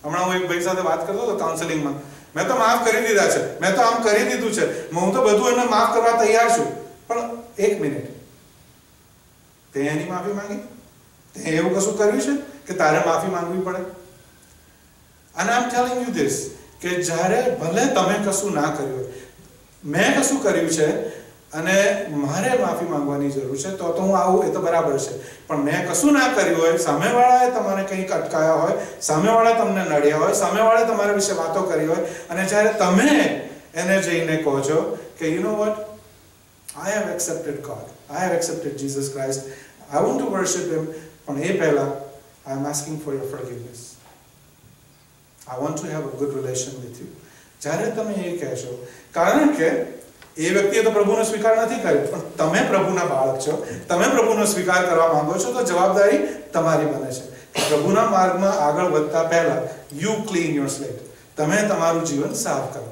હમણાં હું એક ભાઈ સાથે વાત કરતો હતો કાઉન્સેલિંગમાં, મેં તો માફ કરી દીધા છે, મેં તો આમ કરી દીધું છે, હું તો બધું એને માફ કરવા તૈયાર છું. પણ એક મિનિટ, તે એની માફી માંગી? તે એવું કશું કર્યું છે કે તારે માફી માંગવી પડે? અને આઈ એમ ટેલિંગ યુ ધીસ કે જ્યારે ભલે તમે કશું ના કર્યું હોય, મેં કશું કર્યું છે અને મારે માફી માંગવાની જરૂર છે, તો હું આવું, એ તો બરાબર છે. પણ મેં કશું ના કર્યું હોય, સામેવાળાએ તમારે કંઈક અટકાયા હોય, સામેવાળા તમને નડ્યા હોય, સામેવાળાએ તમારા વિશે વાતો કરી હોય, અને જ્યારે તમે એને જઈને કહો છો કે you know what, I have accepted God, I have accepted Jesus Christ, I want to worship him, પણ એ પહેલા I am asking for your forgiveness, I want to have a good relation with you. જ્યારે તમે એ કહેશો, કારણ કે એ વ્યક્તિએ તો પ્રભુનો સ્વીકાર નથી કર્યો, પણ તમે પ્રભુના બાળક છો, તમે પ્રભુનો સ્વીકાર કરવા માંગો છો, તો જવાબદારી તમારી બને છે. પ્રભુના માર્ગમાં આગળ વધતા પહેલા યુ ક્લીન યોર સ્લેટ, તમે તમારું જીવન સાફ કરો.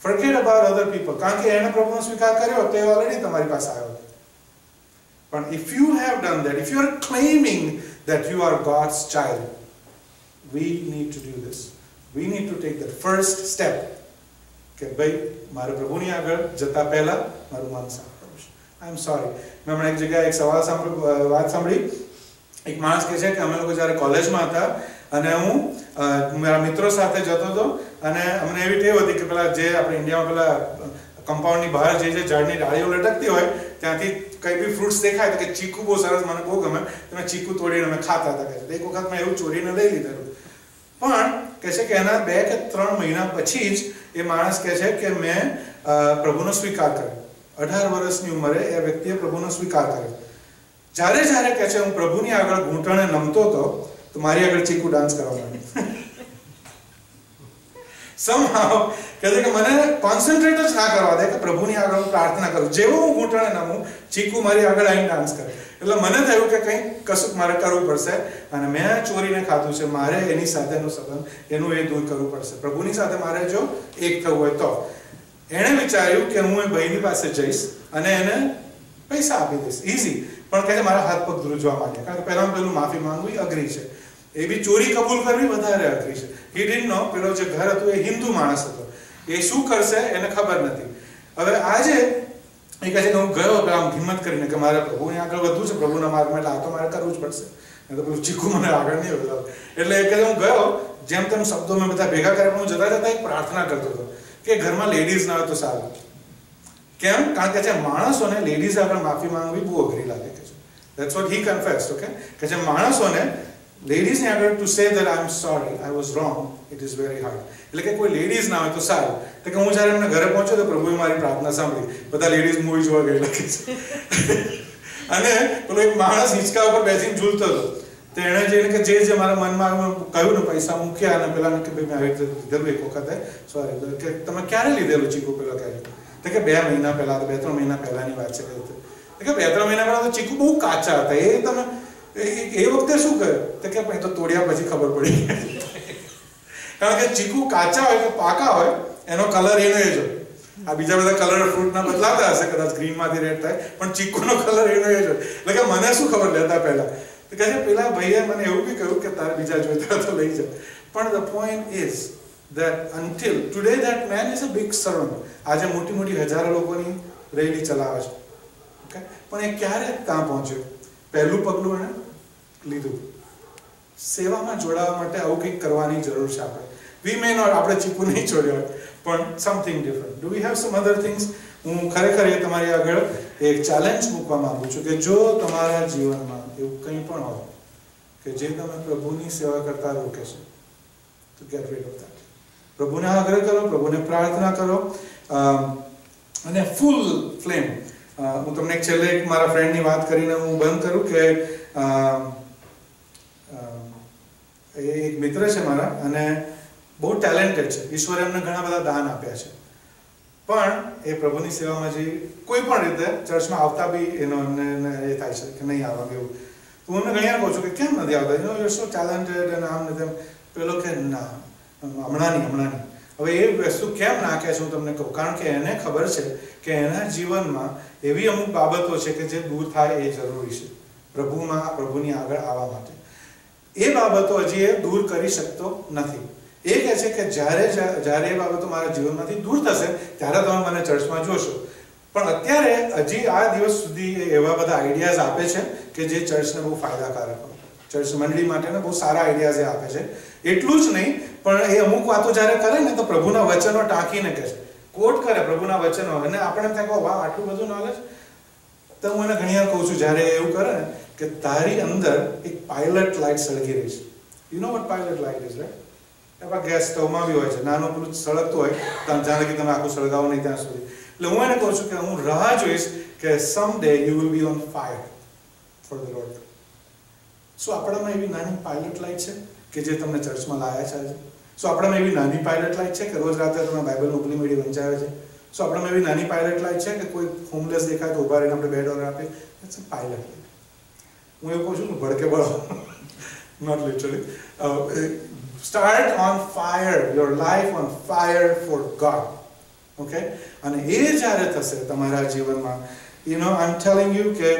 ફોરગેટ અબાઉટ અધર પીપલ, કારણ કે એને પ્રભુનો સ્વીકાર કર્યો તો એ ઓલરેડી તમારી પાસે આવ્યો. પણ if you have done that, if you are claiming that you are God's child, we need to do this. We need to take that first step. કે ભાઈ મારે પ્રભુની આગળ જતા પહેલા મારું મન સાફ કરવું છે. આઈ એમ સોરી. મેં હમણાં એક જગ્યાએ એક વાત સાંભળી. એક માણસ કહે છે કે અમે લોકો જ્યારે કોલેજમાં હતા અને હું મારા મિત્રો સાથે જતો હતો અને અમને એવી ટેવ હતી કે પેલા જે આપણે ઇન્ડિયામાં પેલા કમ્પાઉન્ડની બહાર જે ઝાડની ડાળીઓ લટકતી હોય ત્યાંથી કંઈ બી ફ્રૂટ્સ દેખાય તો કે ચીકુ બહુ સરસ, મને બહુ ગમે, તમે ચીકુ તોડીને અમે ખાતા હતા. કે એક વખત મેં એવું ચોરીને લઈ લીધેલું. પણ કહે છે કે એના 2 કે 3 મહિના પછી જ એ માણસ કહે છે કે મેં પ્રભુનો સ્વીકાર કર્યો. 18 વર્ષની ઉંમરે એ વ્યક્તિએ પ્રભુનો સ્વીકાર કર્યો. જ્યારે કહે છે હું પ્રભુની આગળ ઘૂંટણે નમતો હતો તો મારી આગળ ચીકુ ડાન્સ કરવા માંડ્યો. somehow કહે છે કે મને કોન્સન્ટ્રેટ જ ના કરવા દે કે પ્રભુની આગળ હું પ્રાર્થના કરું. જેવો હું ઘૂંટણે નમું, ચીકુ મારી આગળ આવીને ડાન્સ કરે. એટલે મને થયું કે કંઈક કશુંક મારે કરવું પડશે અને મેં ચોરીને ખાધું છે, મારે એની સાથેનો સંબંધ એનું એ દૂર કરવું પડશે. પ્રભુની સાથે મારે જો એક થવું હોય તો એણે વિચાર્યું કે હું એ ભાઈની પાસે જઈશ અને એને પૈસા આપી દઈશ, ઇઝી. પણ કહે છે મારા હાથ પગ ધ્રુજવા માંડ્યા, કારણ કે પહેલાં પેલું માફી માંગવી અઘરી છે, એ બી ચોરી કબૂલ કરવી વધારે અઘરી છે. હી ડિડન્ટ નો, પેલો જે ઘર હતું એ હિન્દુ માણસ હતો, એ શું કરશે એને ખબર નથી. હવે આજે એ કહે છે કે હું ગયો આમ હિંમત કરીને કે મારે પ્રભુની આગળ વધવું છે, પ્રભુના માર્ગમાં, એટલે આ તો મારે કરવું જ પડશે, નહીં તો પેલું ચીકુ મને આગળ નહીં વધારે. એટલે એ કહે હું ગયો, જેમ તેમ શબ્દો મેં બધા ભેગા કર્યા, પણ હું જતા એક પ્રાર્થના કરતો હતો કે ઘરમાં લેડીઝ ના હોય તો સારું. કેમ? કારણ કે છે માણસોને લેડીઝ આગળ માફી માંગવી બહુ અઘરી લાગે છે. That's what he confessed, okay? કે જે માણસોને લેડીઝ ને આગળ to say that I am sorry, I was wrong, it is very hard. એટલે કે કોઈ લેડીઝ ના હોય તો સારું. એટલે કે હું જ્યારે એમને ઘરે પહોંચ્યો તો પ્રભુએ મારી પ્રાર્થના સાંભળી. બધા લેડીઝ મૂવી જોવા ગયેલા છે અને પેલો એક માણસ હિંચકા ઉપર બેસીને ઝૂલતો હતો. તો એણે જઈને કે જે મારા મનમાં કહ્યું ને પૈસા મૂક્યા અને પેલાને કે ભાઈ મેં આવી રીતે લીધેલું એક વખતે, સોરી, કે તમે ક્યારે લીધેલું ચીકુ? પેલો ક્યારે? તો કે 2 મહિના પહેલા, 2-3 મહિના પહેલાની વાત છે. કે 2-3 મહિના પહેલા તો ચીકુ બહુ કાચા હતા, એ તમે એ વખતે શું કર્યું? તો કે ભાઈ તો તોડ્યા પછી ખબર પડી. કારણ કે ચીકુ કાચા હોય કે પાકા હોય એનો કલર એનો એ જ હોય. આ બીજા બધા કલર ફ્રૂટના બદલાતા હશે, કદાચ ગ્રીનમાંથી રેડ થાય, પણ ચીકુનો કલર એનો એ જ હોય. એટલે કે મને શું ખબર લેતા પહેલા? તો કહે છે પેલા ભાઈએ મને એવું બી કહ્યું કે તારે બીજા જોઈતા તો લઈ જાઓ. પણ the point is that until today that man is a big servant. આજે મોટી મોટી હજારો લોકોની રેલી ચલાવે છે, ઓકે? પણ એ ક્યારે ત્યાં પહોંચ્યો? પહેલું પગલું એણે લીધું. સેવામાં જોડાવા માટે આવું કંઈક કરવાની જરૂર છે આપણે. વી મે નોટ, આપણે ચીકુ નહીં છોડ્યો હોય, પણ something different. Do we have sum other things? હું ખરેખર એ તમારી આગળ એક ચેલેન્જ મૂકવા માંગુ છું કે જો તમારા જીવનમાં એવું કંઈ પણ હોય કે જે તમે પ્રભુની સેવા કરતા રોકે છે, તો ગેટ રીડ ઓફ ધેટ. પ્રભુને આગ્રહ કરો, પ્રભુને પ્રાર્થના કરો, અને ફૂલ ફ્લેમ. હું તમને એક છેલ્લે એક મારા ફ્રેન્ડની વાત કરીને હું બંધ કરું કે એક મિત્ર છે મારા, અને બહુ ટેલેન્ટેડ છે. ઈશ્વરે એમને ઘણા બધા દાન આપ્યા છે, પણ એ પ્રભુની સેવામાં જે કોઈ પણ રીતે ચર્ચમાં આવતા બી એનો એમને એ થાય છે કે નહીં આવવા એવું. તો હું એમને ઘણી વાર કહું છું કે કેમ નથી આવતા, યુ આર સો ટેલેન્ટેડ અને આમ ને તેમ. પેલો કે ના, હમણાં નહીં. હવે એ વસ્તુ કેમ ના કહે છે હું તમને કહું. કારણ કે એને ખબર છે કે એના જીવનમાં એવી અમુક બાબતો છે કે જે દૂર થાય એ જરૂરી છે પ્રભુની આગળ આવવા માટે. એ બાબતો હજી એ દૂર કરી શકતો નથી. એ કહે છે કે જ્યારે એ બાબતો મારા જીવનમાંથી દૂર થશે ત્યારે તમે મને ચર્ચમાં જોશો. પણ અત્યારે હજી આ દિવસ સુધી એવા બધા આઈડિયાઝ આપે છે કે જે ચર્ચને બહુ ફાયદાકારક હોય, ચર્ચ મંડળી માટેને બહુ સારા આઈડિયાઝ એ આપે છે. એટલું જ નહીં, પણ એ અમુક વાતો જ્યારે કરે ને તો પ્રભુના વચનો ટાંકીને કહે છે, કોટ કરે પ્રભુના વચનો, અને આપણે ત્યાં કહો વાહ આટલું બધું નોલેજ. તો હું એને ઘણી વાર કહું છું જ્યારે એવું કરે ને કે તારી અંદર એક પાયલટ લાઇટ સળગી રહી છે. You know what pilot light is, right? એમાં ગેસ સ્ટવમાં બી હોય છે, નાનું પેલું સળગતું હોય, જાણે કે તમે આખું સળગાવો નહીં ત્યાં સુધી. એટલે હું એને કહું છું કે હું રાહ જોઈશ કે some day you will be on fire for the lord. શું આપણામાં એવી નાની પાયલટ લાઇટ છે કે જે તમને ચર્ચમાં લાયા છે? શું આપણામાં એવી નાની પાયલટ લાઇટ છે કે રોજ રાત્રે તમે બાઇબલ મોકલી મેળી વંચાવે છે? શું આપણામાં એવી નાની પાયલટ લાઇટ છે કે કોઈ હોમલેસ દેખાય તો ઉભા રહીને આપણે $2 આપીએ? It's a pilot light. હું એવું કહું છું ને, ભડકે બળો, not literally. Start on fire, your life on fire for God. Okay? અને એ જ્યારે થશે તમારા જીવનમાં, you know, I'm telling you કે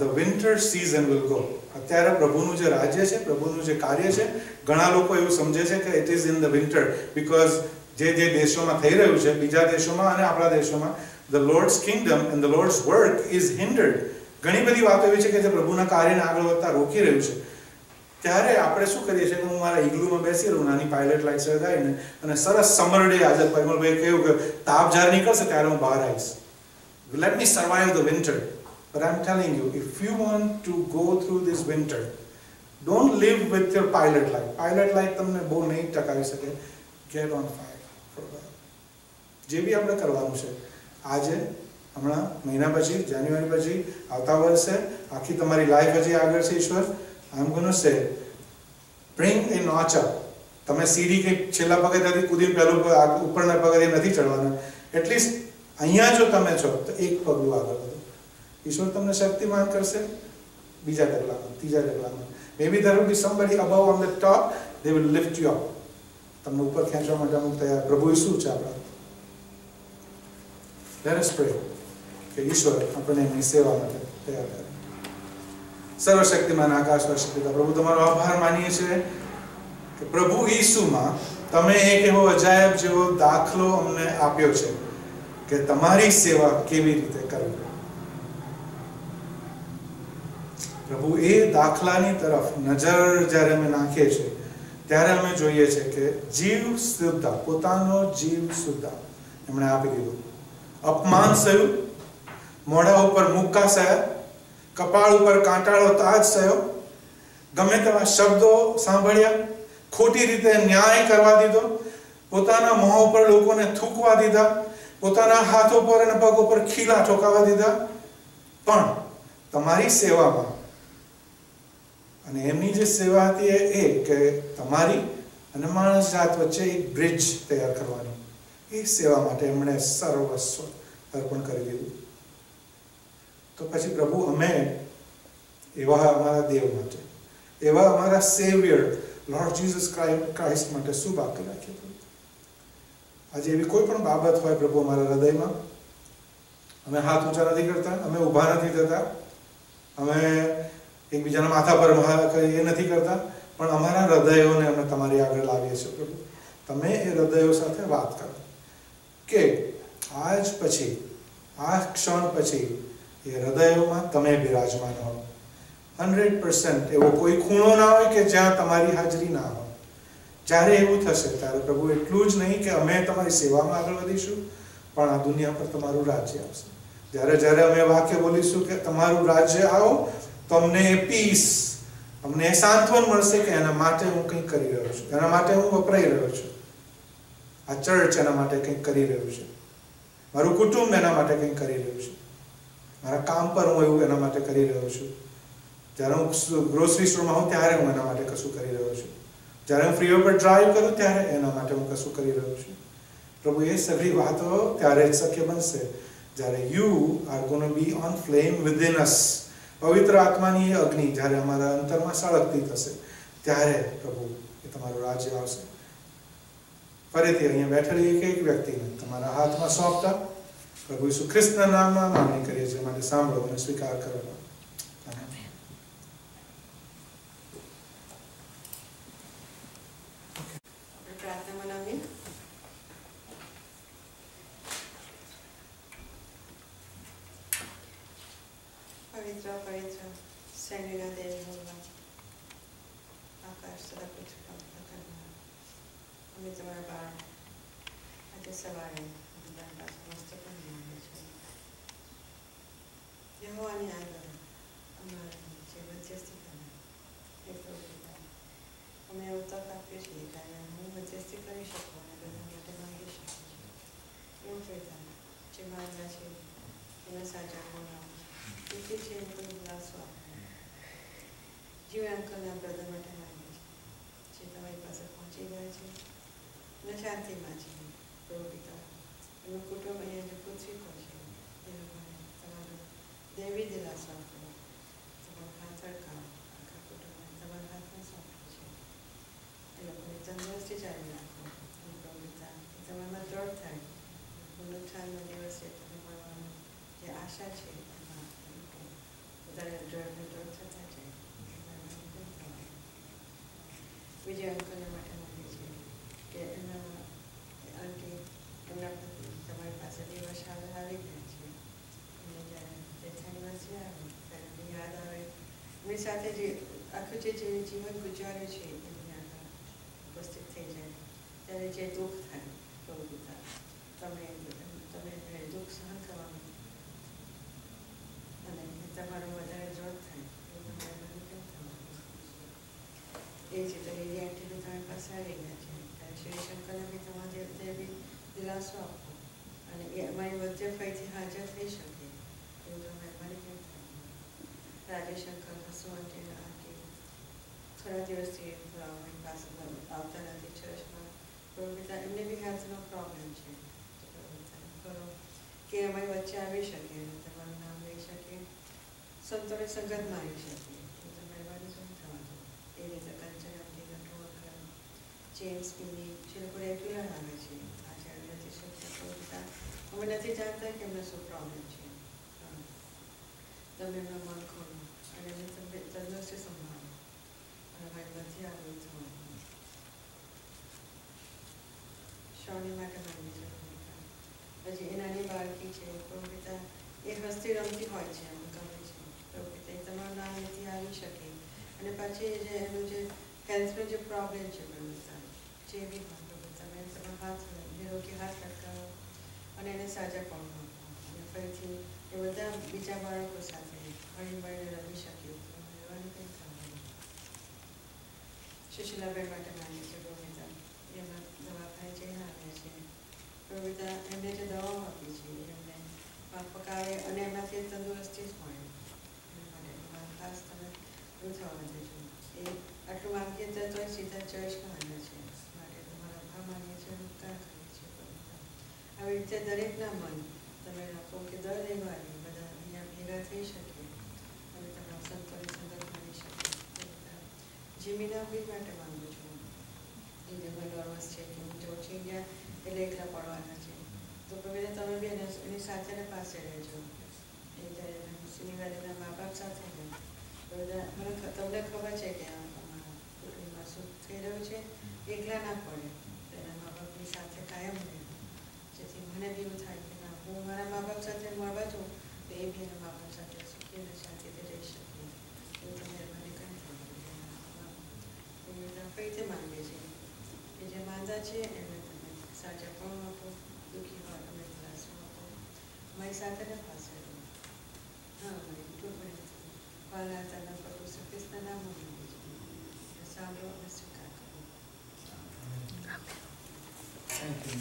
the winter season will go. અત્યારે પ્રભુનું જે રાજ્ય છે, પ્રભુનું જે કાર્ય છે, ઘણા લોકો એવું સમજે છે કે it is in the winter because જે દેશોમાં થઈ રહ્યું છે, બીજા દેશોમાં અને આપણા દેશોમાં, the Lord's kingdom and the Lord's work is hindered. ઘણી બધી વાતો એવી છે કે જે પ્રભુના કાર્યને આગળ વધતા રોકી રહ્યું છે. ત્યારે આપણે શું કરીએ છીએ કે હું મારા ઇગ્લુમાં બેસી રહું, નાની પાયલટ લાઇટ સળગાવીને, અને સરસ સમર ડે, આજે પરિમલભાઈ કહ્યું કે તાપ જ્યારે નીકળશે ત્યારે હું બહાર આવીશ. Let me survive the winter. But I'm telling you, if you want to go through this winter, don't live with your pilot light. Pilot light તમને બહુ નહીં ટકાવી શકે. Get on fire for God. જે બી આપણે કરવાનું છે આજે, હમણાં, મહિના પછી, જાન્યુઆરી પછી, આવતા વર્ષે, આખી તમારી લાઈફ હજી આગળ છે. ઈશ્વર, I'm going to say, bring a notch up. તમે સીડી કે છેલ્લા પગથિયાથી કૂદીને પહેલું ઉપરના પગથિયે નથી ચડવાના. એટલીસ્ટ અહીંયા જો તમે છો તો એક પગલું આગળ વધો. ઈશ્વર તમને શક્તિમાન કરશે બીજા ડગલામાં, ત્રીજા ડગલામાં. Maybe there will be somebody above on the top, they will lift you up. તમને ઉપર ખેંચવા માટે અમુક તૈયાર. પ્રભુ ઈસુ છે આપણા. Let us pray કે ઈશ્વર આપણને એમની સેવા માટે તૈયાર કરે. સર્વશક્તિમાન આકાશવાસી પિતા, પ્રભુ તમારો આભાર માનીએ છીએ કે પ્રભુ ઈસુમાં તમે એક એવો અજાયબ જેવો દાખલો અમને આપ્યો છે કે તમારી સેવા કેવી રીતે કરવી. પ્રભુ એ દાખલાની તરફ નજર જ્યારે અમે નાખીએ છીએ ત્યારે અમે જોઈએ છે કે જીવ સુદ્ધા, પોતાનો જીવ સુદ્ધા એમણે આપી દીધો. અપમાન સહ્યું, મોઢા ઉપર મુક્કા સહ્યા, કપાળ ઉપર કાંટાળો તાજ સહ્યો, ગમે તેવા શબ્દો સાંભળ્યા, ખોટી રીતે ન્યાય કરવા દીધો, પોતાના મોં ઉપર લોકોને થૂકવા દીધા, પોતાના હાથો પર અને પગ ઉપર ખીલા ઠોકાવા દીધા. પણ તમારી સેવામાં, અને એમની જે સેવા હતી એ કે તમારી અને માણસ જાત વચ્ચે એક બ્રિજ તૈયાર કરવાની, એ સેવા માટે એમણે સર્વસ્વ અર્પણ કરી દીધું. તો પછી પ્રભુ અમે એવા અમારા દેવ માટે, એવા અમારા સેવિયર લોર્ડ જીસસ ક્રાઇસ્ટ માટે શું બાકી રાખીએ? આજે એવી કોઈ પણ બાબત હોય પ્રભુ અમારા હૃદયમાં, અમે હાથ ઊંચા નથી કરતા, અમે ઊભા નથી થતા, અમે એકબીજાના માથા પર એ નથી કરતા, પણ અમારા હૃદયોને અમે તમારી આગળ લાવીએ છીએ પ્રભુ. તમે એ હૃદયો સાથે વાત કરો કે આજ પછી, આ ક્ષણ પછી એ હૃદયોમાં તમે બિરાજમાન હો. 100% એવો કોઈ ખૂણો ના હોય કે જ્યાં તમારી હાજરી ના હોય. જ્યારે એવું થશે ત્યારે પ્રભુ એટલું જ નહીં કે અમે તમારી સેવામાં આગળ વધીશું, પણ આ દુનિયા પર તમારું રાજ્ય આવશે. જ્યારે જ્યારે અમે વાક્ય બોલીશું કે તમારું રાજ્ય આવો, તો અમને પીસ, અમને સાંત્વન મળશે કે એના માટે હું કંઈક કરી રહ્યો છું, એના માટે હું વપરાઈ રહ્યો છું, આ ચર્ચ એના માટે કંઈક કરી રહ્યું છે, મારું કુટુંબ એના માટે કંઈક કરી રહ્યું છે, મારા કામ પર હું એવું એના માટે કરી રહ્યો છું, જ્યારે હું ગ્રોસરી સ્ટોરમાં હોઉં ત્યારે હું એના માટે કશું કરી રહ્યો છું, જ્યારે હું ફ્રીવે પર ડ્રાઈવ કરું ત્યારે એના માટે હું કશું કરી રહ્યો છું. પ્રભુ એ સગળી વાતો ત્યારે જ શક્ય બનશે જ્યારે you are gonna be on flame within us. પવિત્ર આત્માની અગ્નિ જ્યારે અમારા અંતરમાં સળગતી થશે ત્યારે પ્રભુ એ તમારું રાજ્ય આવશે. ફરીથી અહીંયા બેઠેલી એક એક વ્યક્તિને તમારા હાથમાં સોંપતા પ્રભુ ઈસુ ખ્રિસ્તના નામમાં માંગણી કરીએ છીએ, માટે સાંભળો અને સ્વીકાર કરો. પવિત્ર પવિત્ર સૈન્યના દેવ ભગવાન, આકાશ તથા પૃથ્વી કરનાર, અમે તમારા બાળ આજે સવારે તમારી પાસે મસ્તક માંગે છે. યહોવાની આગળ અમારી જે મધ્યસ્થી કરનાર એ પ્રભુ, અમે એવું તક આપીએ છીએ કારણ હું મધ્યસ્થી કરી શકું અને બધા માટે માંગી શકું છું. એવું કહેતા જે માનના છે એના સાચા ગુણ તેથી છે એ કોઈ ખુલાસો આપે. જીવ અંકલના બ્રધર માટે માંગે છે જે તમારી પાસે પહોંચી ગયા છે અને શાંતિમાં છે. પ્રભુ પિતા, એનું કુટુંબ અહીંયા જે પૃથ્વી પર છે એ લોકોને તમારો દેવી દિલાસો આપો. તમારો હાથ અડકાવો, આખા કુટુંબને તમારા હાથમાં સોંપે છે. એ લોકોની તંદુરસ્તી ચાલી રાખો. અને પ્રભુ પિતા તમારામાં દ્રઢ થાય. પુનરુત્થાનના દિવસે તમે મળવાનું જે આશા છે પોતાને દ્રઢ થતા જાય. વિજય અંકલના માટે માંગે છે કે એમના આંટી એમના તમારી પાસે દિવસ આવી ગયા છે. અને જ્યારે ડેથ એનિવર્સરી આવે ત્યારે એમને યાદ આવે એમની સાથે જે આખું જે જીવન ગુજાર્યું છે એમની આગળ ઉપસ્થિત થઈ જાય ત્યારે જે દુઃખ થાય પ્રભુ પિતા, તમે દુઃખ સહન કરવાનું અને તમારું વધારે દ્રઢ થાય એવું તમારે કેમ થવાનું. એ જ રીતે એની આંટીનું તમારી પાસે આવી ગયા છે ત્યારે શ્રી શંકરને બી તમારે દેવી દિલાસો આપો અને એ અમારી વચ્ચે ફરીથી હાજર થઈ શકે એવું તમારે મને કેમ થવાનું. રાજેશ શંકર હસુ આંટીના આંટી થોડા દિવસથી અમારી પાસે આવતા નથી ચર્ચમાં. પ્રભુ પિતા એમને બી હેલ્થનો પ્રોબ્લેમ છે. કરો કે અમારી વચ્ચે આવી શકે, તમારું નામ લઈ શકે, સંતોને સંગતમાં આવી શકે. તો મહેરબાની શું થવા દો. એ રીતે કંચન આંટી, ગંઠુ જેમ્સ પીની જે લોકો રેગ્યુલર આવે છે આજે આવી નથી શકતા. પ્રભુ પિતા અમે નથી જાણતા કે એમને શું પ્રોબ્લેમ છે. તમે એમના મન ખોલો અને એમને તમે તંદુરસ્તી સંભાળો અને અમારી મધ્ય આગળ થવાનું. શોની માટે માંગી છે પછી એ નાની બાળકી છે પ્રભુ પિતા એ હસતી રમતી હોય છે, એમ ગમે છે પ્રભુ પિતા એ તમારું નામ નથી આવી શકે અને પછી જે એનું જે હેલ્થનો જે પ્રોબ્લેમ છે પ્રભુ પિતા જે બી હોય પ્રભુ તમે તમારો હાથ નિરોગી હાથ લટકાવો અને એને સાજા પણ આપો અને ફરીથી એ બધા બીજા બાળકો સાથે હળી મળીને રમી શકે રહેવાની કંઈ થવાનું. સુશીલાબેન માટે માંગે છે પ્રભુ પિતા, એમાં દવાખાને જઈને આવ્યા છે પ્રભુ પિતા, એમને જે દવાઓ આપી છે એમને પકાવે અને એમાંથી તંદુરસ્તી જ મળે એના માટે ખાસ તમે એવું થવા દેજો. એ આટલું માંગીએ તો સીધા ચર્ચમાં આવ્યા છે માટે તમારા આભાર માનીએ છીએ, ઉપકાર કરીએ છીએ પ્રભુ પિતા. આવી રીતે દરેકના મન તમે રાખો કે દર રવિવારે બધા અહીંયા ભેગા થઈ શકે અને તમારા સંતોની સંગત માની શકે. જીમીના બી માટે માંગુ છું. એ જે નર્વસ છે કે હું જોચી ગયા એટલે એકલા પડવાના છે તો પ્રભુ તમે બી એની સાથે ને પાસે રહેજો. એ જ્યારે શનિવારેના મા બાપ સાથે બધા તમને ખબર છે કે અમારા કુટુંબમાં શું થઈ રહ્યું છે, એકલા ના પડે એના મા બાપની સાથે કાયમ રહે જેથી મને બી એવું થાય કે ના હું મારા મા બાપ સાથે મળવા છું તો એ બી એના મા બાપ સાથે સુખી અને શાંતિથી રહી શકીએ એવું તમે મને કંઈ થયું ફરીથી માંગે છે માંદા છીએ એમને તમે સાચા પણ આપો, દુઃખી હોય અમે ખલાસો આપો, અમારી સાથે ને પાસે હા અમારી ટોપણી વાલા તના પ્રભુ સકિસ્તના નામમાં સાંભળો અને સ્વીકાર કરો. Thank you.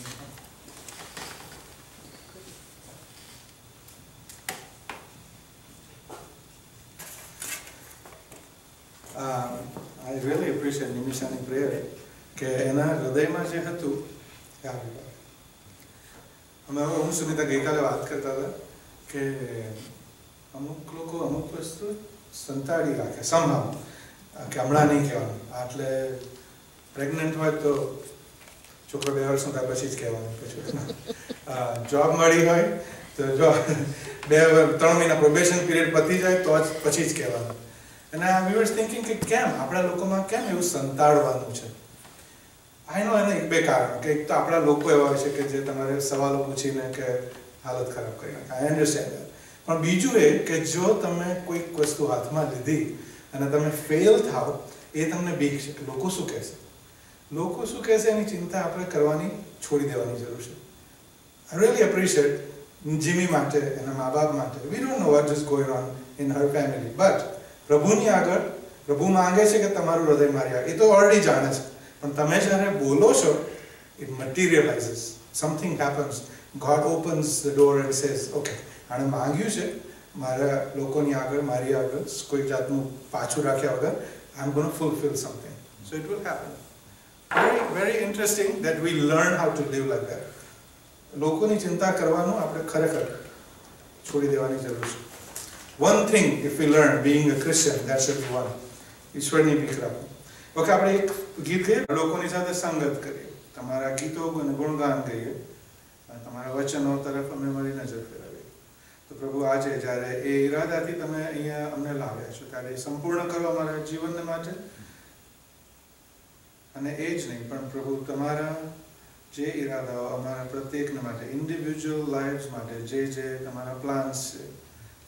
I really appreciate નિમિષાની પ્રેયર કે એના હૃદયમાં જે હતું એ આવી ગયું. અમે હવે હું સુનિતા ગઈકાલે વાત કરતા હતા કે અમુક લોકો અમુક વસ્તુ સંતાડી રાખે સંભાવ કે હમણાં નહીં કહેવાનું, એટલે પ્રેગ્નન્ટ હોય તો છોકરો 2 વર્ષનો થાય પછી જ કહેવાનું, પછી જોબ મળી હોય તો જો 2-3 મહિના પ્રોબેશન પીરિયડ પતી જાય તો પછી જ કહેવાનું. અને we were thinking કે કેમ આપણા લોકોમાં કેમ એવું સંતાડવાનું છે. આઈ નો એના 1-2 કારણ કે એક તો આપણા લોકો એવા હોય છે કે જે તમારે સવાલો પૂછીને કે હાલત ખરાબ કરી નાખે. આઈ અન્ડરસ્ટેન્ડ દેટ. પણ બીજું એ કે જો તમે કોઈક વસ્તુ હાથમાં લીધી અને તમે ફેલ થાવ એ તમને બીક છે કે લોકો શું કહેશે. લોકો શું કહેશે એની ચિંતા આપણે કરવાની છોડી દેવાની જરૂર છે. આઈ રિયલી એપ્રિશિએટ જીમી માટે એના મા બાપ માટે. We don't know what is going on in her family, but પ્રભુની આગળ પ્રભુ માંગે છે કે તમારું હૃદય મારી આગળ, એ તો ઓલરેડી જાણે છે, પણ તમે જ્યારે બોલો છો it materializes, something happens, God opens the door and says okay આણે માંગ્યું છે મારા લોકોની આગળ મારી આગળ કોઈ જાતનું પાછું રાખ્યા વગર I'm going to fulfill something, so it will happen. Very very interesting that we learn how to live like that. લોકોની ચિંતા કરવાનું આપણે ખરેખર છોડી દેવાની જરૂર છે. One thing if we learn being a Christian, that should be one. ઈશ્વરની બીક રાખો. ઓકે, આપણે એક ગીત ગાઈએ, લોકોની સાથે સંગત કરીએ, તમારા ગીતો અને ગુણગાન ગાઈએ અને તમારા વચનો તરફ અમે મારી નજર ફેરવીએ. તો પ્રભુ આજે જ્યારે એ ઈરાદાથી તમે અહીંયા અમને લાવ્યા છો ત્યારે સંપૂર્ણ કરો અમારા જીવન માટે. અને એ જ નહીં પણ પ્રભુ તમારા જે ઈરાદાઓ અમારા પ્રત્યેકને માટે ઇન્ડિવિજ્યુઅલ લાઈફ્સ માટે જે જે તમારા પ્લાન્સ છે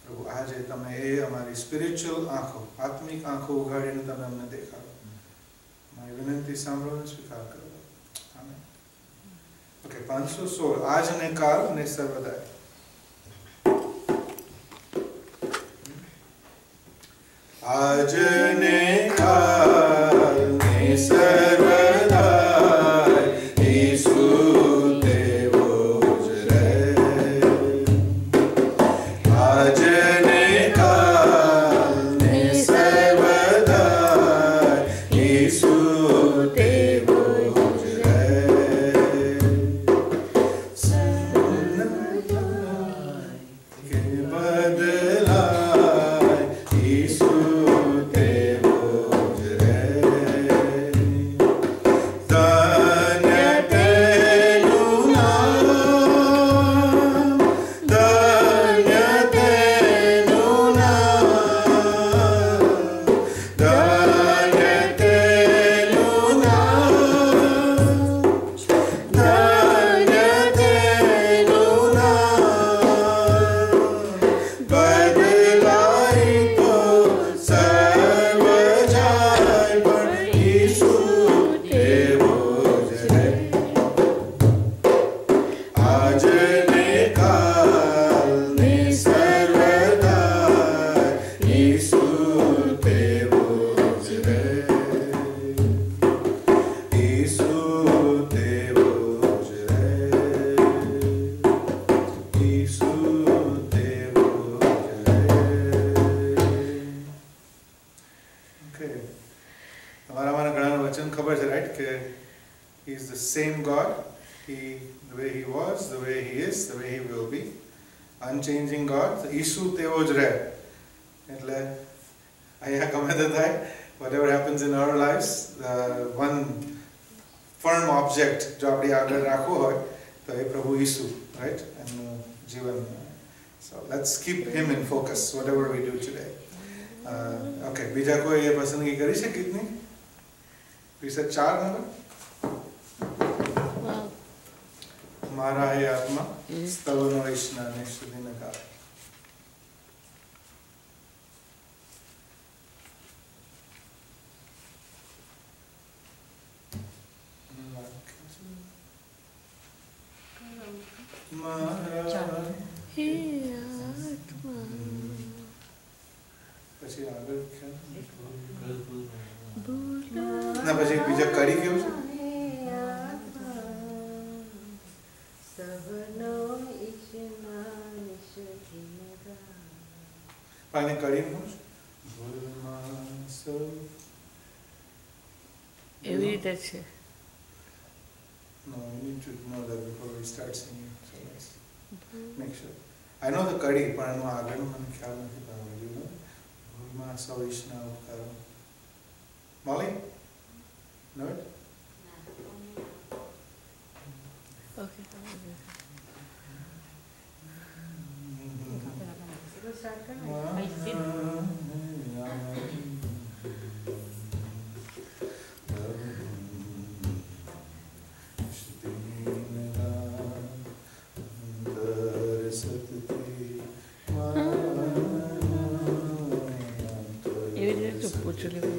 પ્રભુ આજે તમે એ અમારી સ્પિરિચ્યુઅલ આંખો આત્મિક આંખો ઉઘાડીને તમે અમને દેખાડો. મારી વિનંતી સાંભળો અને સ્વીકાર કરો. આમેન. ઓકે, 516 આજ ને કાલ ને સર્વદા. આજ ને કાલ ને સર્વદા ઈસુ તેવો જ રહે. આજ ને કાલ ને સર્વદા ઈસુ તેવો જ રહે. કે બદલાય ઈસુ તેવો જ રહે. ધન્ય તેનું નામ, ધન્ય તેનું નામ, ધન્ય તેનું નામ, ધન્ય તેનું નામ. બદલાય તો સર્વ જાય પણ ઈસુ તેવો જ રહે. આજ ને કાલ ને સર્વદા ઈસુ તેવો જ રહે. ઈસુ તેવો જ રહે. ઈસુ તેવો જ રહે. ઓકે, તમારામાંના ઘણાને વચન ખબર છે, રાઈટ, કે he is the same God. He, the way he was, the way he is, the way he will be, unchanging God. So ઈસુ તેવો જ રહે એટલે અહીંયા ગમે તે થાય, whatever happens in our lives, one firm object જો આપણી આગળ રાખવો હોય તો એ પ્રભુ ઈસુ, રાઈટ, એમનું જીવન. So let's keep him in focus whatever we do today. Okay, બીજા કોઈ એ પસંદગી કરી છે ગીતની? વિશે 4 નંબર. મારા એ આત્મા સ્તવનો વૈષ્ણા ને સ્તુતિને ગાય. મારા હે આત્મા પછી આગળ ભૂલા ના પછી બીજા કડી કેવું છે પાણી કડી નું એવી રીતે છે. No, you need to know that before we start singing. So let's make sure. I know the kadi, but I know આગળનું મને ખ્યાલ નથી પાડવા you know. ભૂલમાં સૌ ઈશના ઉપકારો. Molly? Know it? ઓકે એવી રીતે પૂછું લેવું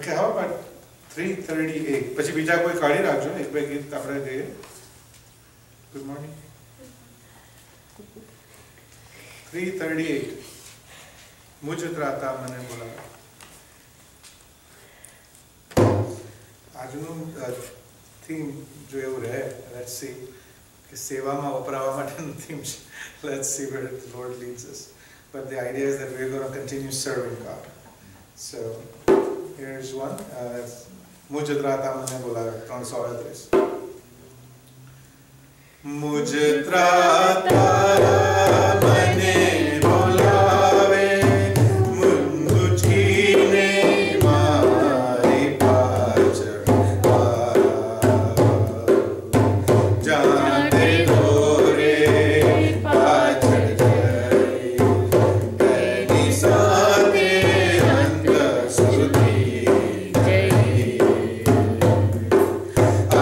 Okay, how about 338? પછી બીજા કોઈ કાઢી રાખજો એક બે ગીત આપણે ગઈએ. Good morning. 338 મુજ ત્રાતા મને બોલાવે. આજનું થીમ જો એવું રહે, let's see કે સેવામાં વપરાવા માટેનું થીમ છે. Let's see where the Lord leads us. But the idea is that we're going to continue serving God. So here's one. मुझ त्राता मने बोलावे 338. मुझ त्राता मने बोलावे मुझकीने मारी पाछळ जाते दोरे पाछळ जई तेरी साथे अंत सुधी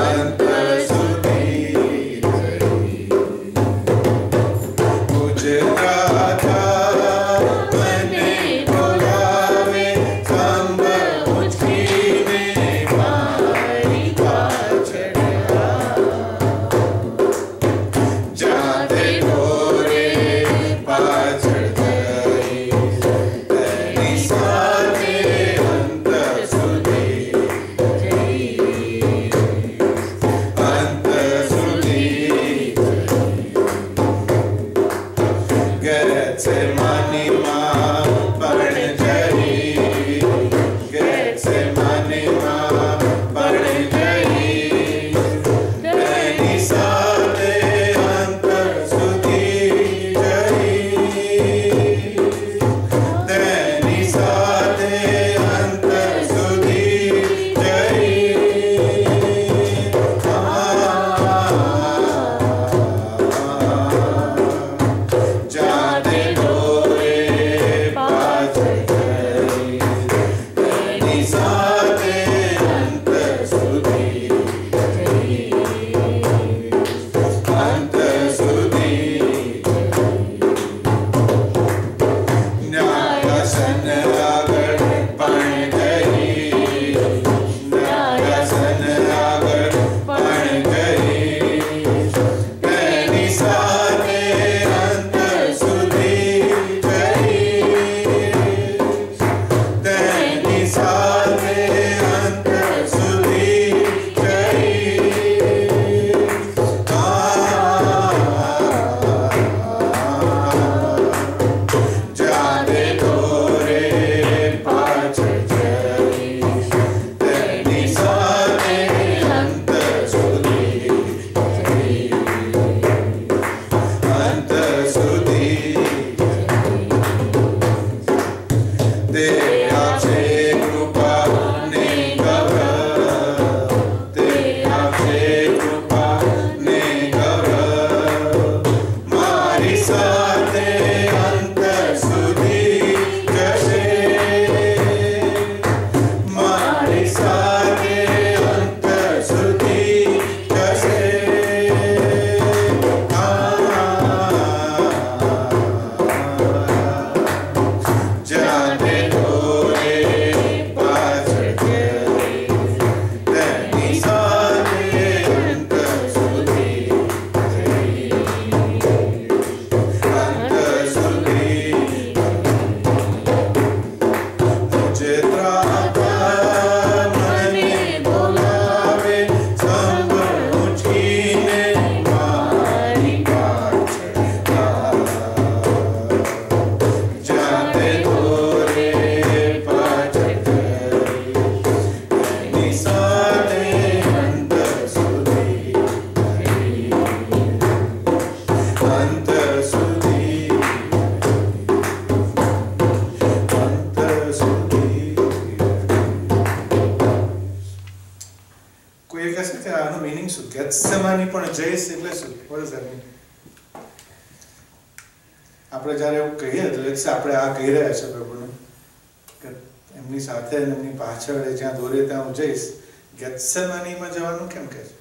अंत सुधी ગેત્સેમાની પણ જઈશ એટલે શું? What does that mean? આપણે જ્યારે એવું કહીએ તો આપણે આ કહી રહ્યા છે પ્રભુને કે એમની સાથે એમની પાછળ જ્યાં દોરે ત્યાં હું જઈશ, ગેત્સેમાનીમાં જવાનું કેમ કહે છે?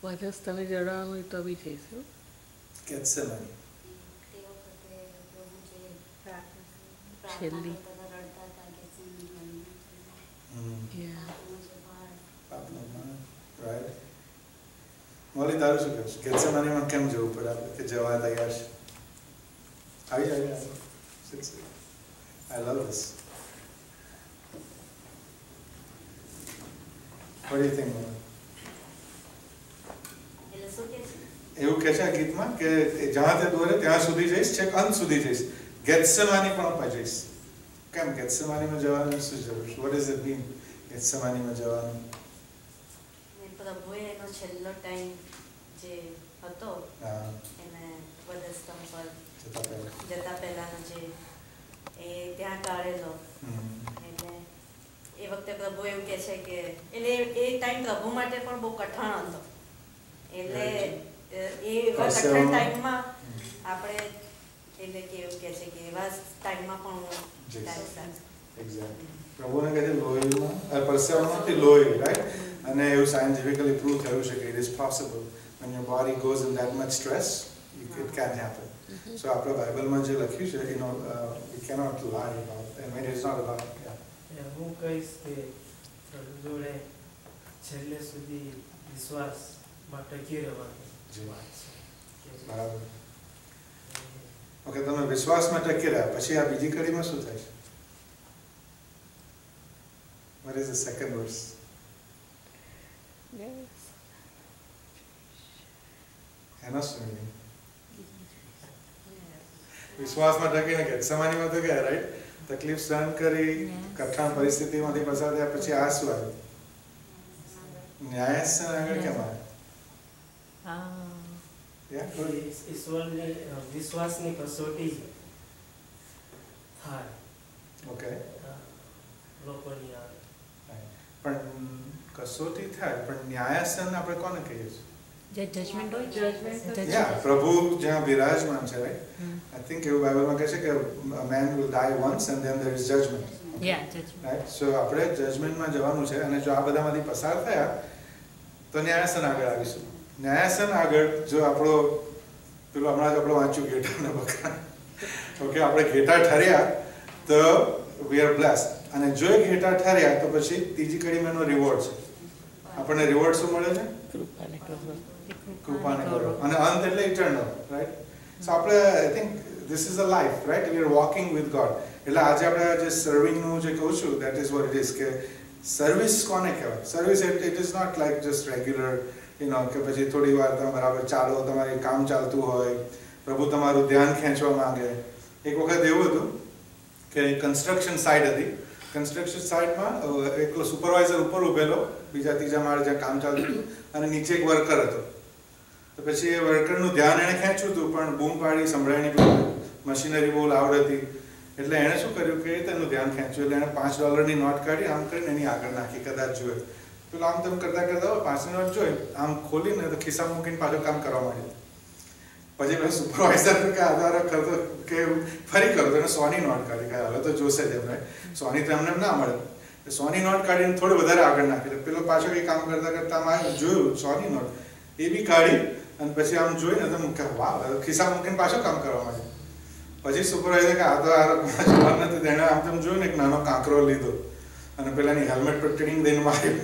વરસ તમે જણાવવાનું હોય તો બી જઈશું. ગેત્સેમાની છેલ્લી રાઈટ. મોલી તારું શું કહેવું છે? ગેત્સેમાનીમાં કેમ જવું પડે આપણે કે જવા તૈયાર છે? આવી જાય. I love this. What do you think? એવું કહે છે આ ગીતમાં કે જ્યાં તે દોરે ત્યાં સુધી જઈશ, છેક અંત સુધી જઈશ, ગેત્સેમાની પણ ઉપર જઈશ. કેમ ગેત્સેમાનીમાં જવાનું શું જરૂર? What does it mean ગેત્સેમાનીમાં જવાનું? પ્રભુએ એનો છેલ્લો ટાઈમ જે હતો એને વધસ્તંભ પર જતા પહેલાનો જે એ ત્યાં કાઢેલો, એટલે એ વખતે પ્રભુ એવું કહે છે કે એટલે એ ટાઈમ પ્રભુ માટે પણ બહુ કઠણ હતો, એટલે એ કઠણ ટાઈમમાં આપણે એટલે કે એવું કહે છે કે એવા ટાઈમમાં પણ પ્રભુને કહે છે લોહીમાં પરસેવામાંથી લોહી, રાઈટ? અને એવું સાયન્ટિફિકલી પ્રૂવ થયું છે કે it is possible when your body goes in that much stress, it can happen. So આપણા બાઇબલમાં જે લખ્યું છે, you know, we cannot lie about it. I mean, it's not about હું કહીશ કે પ્રભુ જોડે છેલ્લે સુધી વિશ્વાસમાં ટકી રહેવાની વાત છે. બરાબર. ઓકે, તમે વિશ્વાસમાં ટકી રહ્યા પછી આ બીજી કડીમાં શું થાય છે? What is the second verse? એનો શું meaning? વિશ્વાસમાં ટકીને ગેત્સેમાનીમાં તો ગયા, રાઈટ? તકલીફ સહન કરી કઠણ પરિસ્થિતિમાંથી પસાર થયા પછી આ શું આવ્યું? ન્યાયાસન આગળ કેમ આવ્યું? ઈશ્વરની વિશ્વાસની કસોટી થાય. ઓકે, લોકોની આવે પણ કસોટી થાય, પણ ન્યાયાસન આપણે કોને કહીએ છીએ? જે જજમેન્ટ હોય, Yeah, પ્રભુ જ્યાં બિરાજમાન છે, રાઈટ? આઈ થિંક એવું બાઇબલમાં કહે છે કે a man will die once and then there is judgment. Right? So આપણે જજમેન્ટમાં જવાનું છે, અને જો આ બધામાંથી પસાર થયા તો ન્યાયાસન આગળ આવીશું. ન્યાયાસન આગળ જો આપણો પેલું હમણાં જ આપણે વાંચ્યું ઘેટાના બકરા, ઓકે, આપણે ઘેટા ઠર્યા તો we are blessed, અને જો એ ઘેટા ઠર્યા તો પછી ત્રીજી કડીમાં એનો રિવોર્ડ છે. આપણને રિવોર્ડ શું મળે છે? કૃપાને કરો, અને અંત એટલે ઇટર્નલ, રાઈટ? સો આપણે I think this is a life, right? We are walking with God. એટલે આજે આપણે જે સર્વિંગનું જે કહું છું, that is what it is, કે સર્વિસ કોને કહેવાય? Service it is not like just regular કે પછી થોડી વાર તમે બરાબર ચાલો, તમારે કામ ચાલતું હોય, પ્રભુ તમારું ધ્યાન ખેંચવા માંગે. એક વખત એવું હતું કે કન્સ્ટ્રક્શન સાઇટ હતી. કન્સ્ટ્રક્શન સાઇટમાં એકલો સુપરવાઇઝર ઉપર ઉભેલો, બીજા ત્રીજા માળે જ્યાં કામ ચાલતું હતું, અને નીચે એક વર્કર હતો. તો પછી એ વર્કરનું ધ્યાન એણે ખેંચ્યું હતું, પણ બૂમ પાડી સંભળાય નહીં, મશીનરી બહુ લાઉડ હતી. એટલે એણે શું કર્યું કે તેનું ધ્યાન ખેંચ્યું, એટલે એણે $5 નોટ કાઢી આમ કરીને એની આગળ નાખી, કદાચ જોયે. પેલું આમ તેમ કરતા કરતા 5ની નોટ જોઈ, આમ ખોલીને તો ખિસ્સામાં મૂકીને પાછું કામ કરવા માંડ્યું. પછી પેલો સુપરવાઇઝર કે આધાર કરતો કે ફરી કરો, તો એને 100ની નોટ કાઢી, કે હવે તો જોશે જ એમને, 100ની તો એમને ના મળે. 100ની નોટ કાઢીને થોડું વધારે આગળ નાખી, પેલો પાછો કંઈ કામ કરતા કરતા આમ આવ્યું, જોયું 100ની નોટ, એ બી કાઢી, અને પછી આમ જોઈને તો વાહ, ખિસ્સામાં મૂકીને પાછું કામ કરવા માંડ્યું. પછી સુપરવાઇઝર કે આ તો આ જવાબ નથી, તેણે આમ તેમ જોયું ને એક નાનો કાંકરો લીધો અને પેલાની હેલ્મેટ પર ટ્રેનિંગ દઈને માર્યું.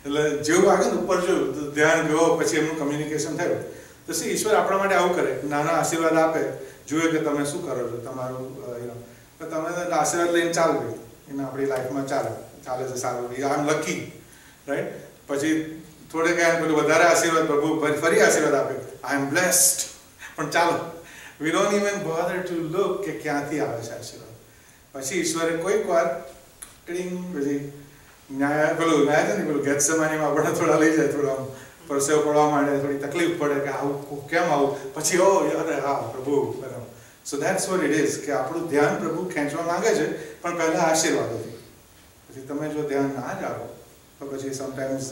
એટલે જેવું આગળ ઉપર જોયું તો ધ્યાન ગયો, પછી એમનું કમ્યુનિકેશન થયું. તો શું ઈશ્વર આપણા માટે આવું કરે, નાના આશીર્વાદ આપે, જુએ કે તમે શું કરો છો, તમારું તમે આશીર્વાદ લઈને ચાલવું, એને આપણી લાઈફમાં ચાલે છે સારું, આમ લકી, રાઈટ? પછી થોડે કાંઈ પેલું વધારે આશીર્વાદ, પ્રભુ ફરી આશીર્વાદ આપે, આઈ એમ બ્લેસ્ડ. પણ ચાલો, we don't even bother to look કે ક્યાંથી આવે છે આશીર્વાદ. પછી ઈશ્વરે કોઈક વાર ક્લિંગ, પછી પેલું ગેથસેમાનીમાં આપણે થોડા લઈ જાય, થોડા પરસેવો પડવા માંડે, થોડી તકલીફ પડે કે આવું કેમ આવું, પછી ઓ અરે હા પ્રભુ, બરાબર. સો દેટ્સ વોટ ઇટ ઇઝ, કે આપણું ધ્યાન પ્રભુ ખેંચવા માંગે છે, પણ પહેલા આશીર્વાદોથી. પછી તમે જો ધ્યાન ના જ આપો તો પછી સમટાઈમ્સ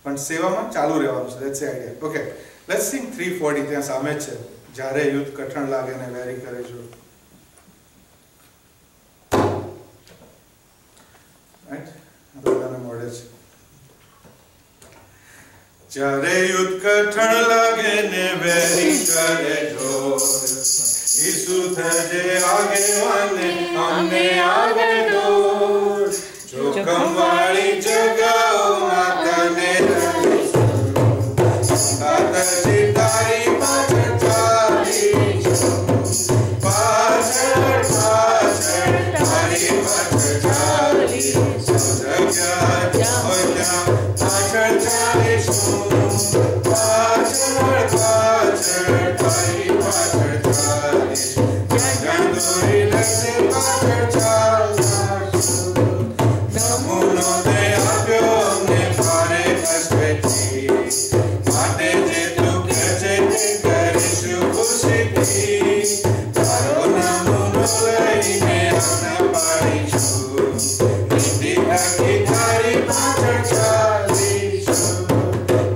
પણ સેવામાં ચાલુ રહેવાનું છે. That's the idea. Okay, let's sing 340, ત્યાં સામે જ છે, જ્યારે યુદ્ધ કઠણ લાગે ને વેરી કરે જો. રાઈટ? બધાને મળે છે. જ્યારે યુદ્ધ કઠણ લાગે ને વેરી કરે જોર, ઈસુ થજે આગેવાને અમને આગળ દોર. જોખમ વાળી જગાઓમાં તને તારી પાછળ ચાલીશું, પાછળ પાછળ તારી પાછળ ચાલીશું, જગ્યા પાછળ ચાલીશું, પાછળ પાછળ તારી પાછળ ચાલીશું, જ્યાં દોરી લશે પાછળ ચાલીશું. નમૂનો તે આપ્યો અમને ભારે કષ્ટથી, માટે જે તું કહે છે તે કરીશું ખુશીથી. તારો નમૂનો લઈને આના પાડીશું, નીતિ આખી તારી પાછળ ચાલીશું,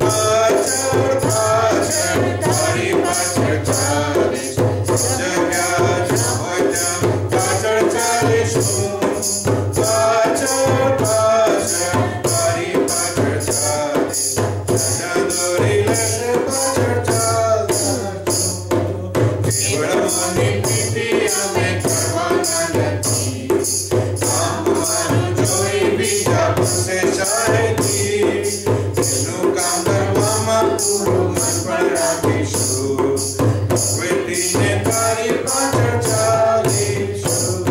પાછળ પાછળ તારી પાછળ ચાલીશું, જગ્યા જ્યાં હોય ત્યાં પાછળ ચાલીશું, પાછળ પાછળ તારી પાછળ ચાલીશું, જ્યાં દોરી લેશે પાછળ ચાલીશું. કેવળ મની પીતી અમે કરવાના નથી, કામવાનું જોઈ બીજા પાસે શાળેથી, એનું કામ કરવામાં પૂરું મન પણ રાખીશું, વેટીને તારી પાછળ ચાલીશું,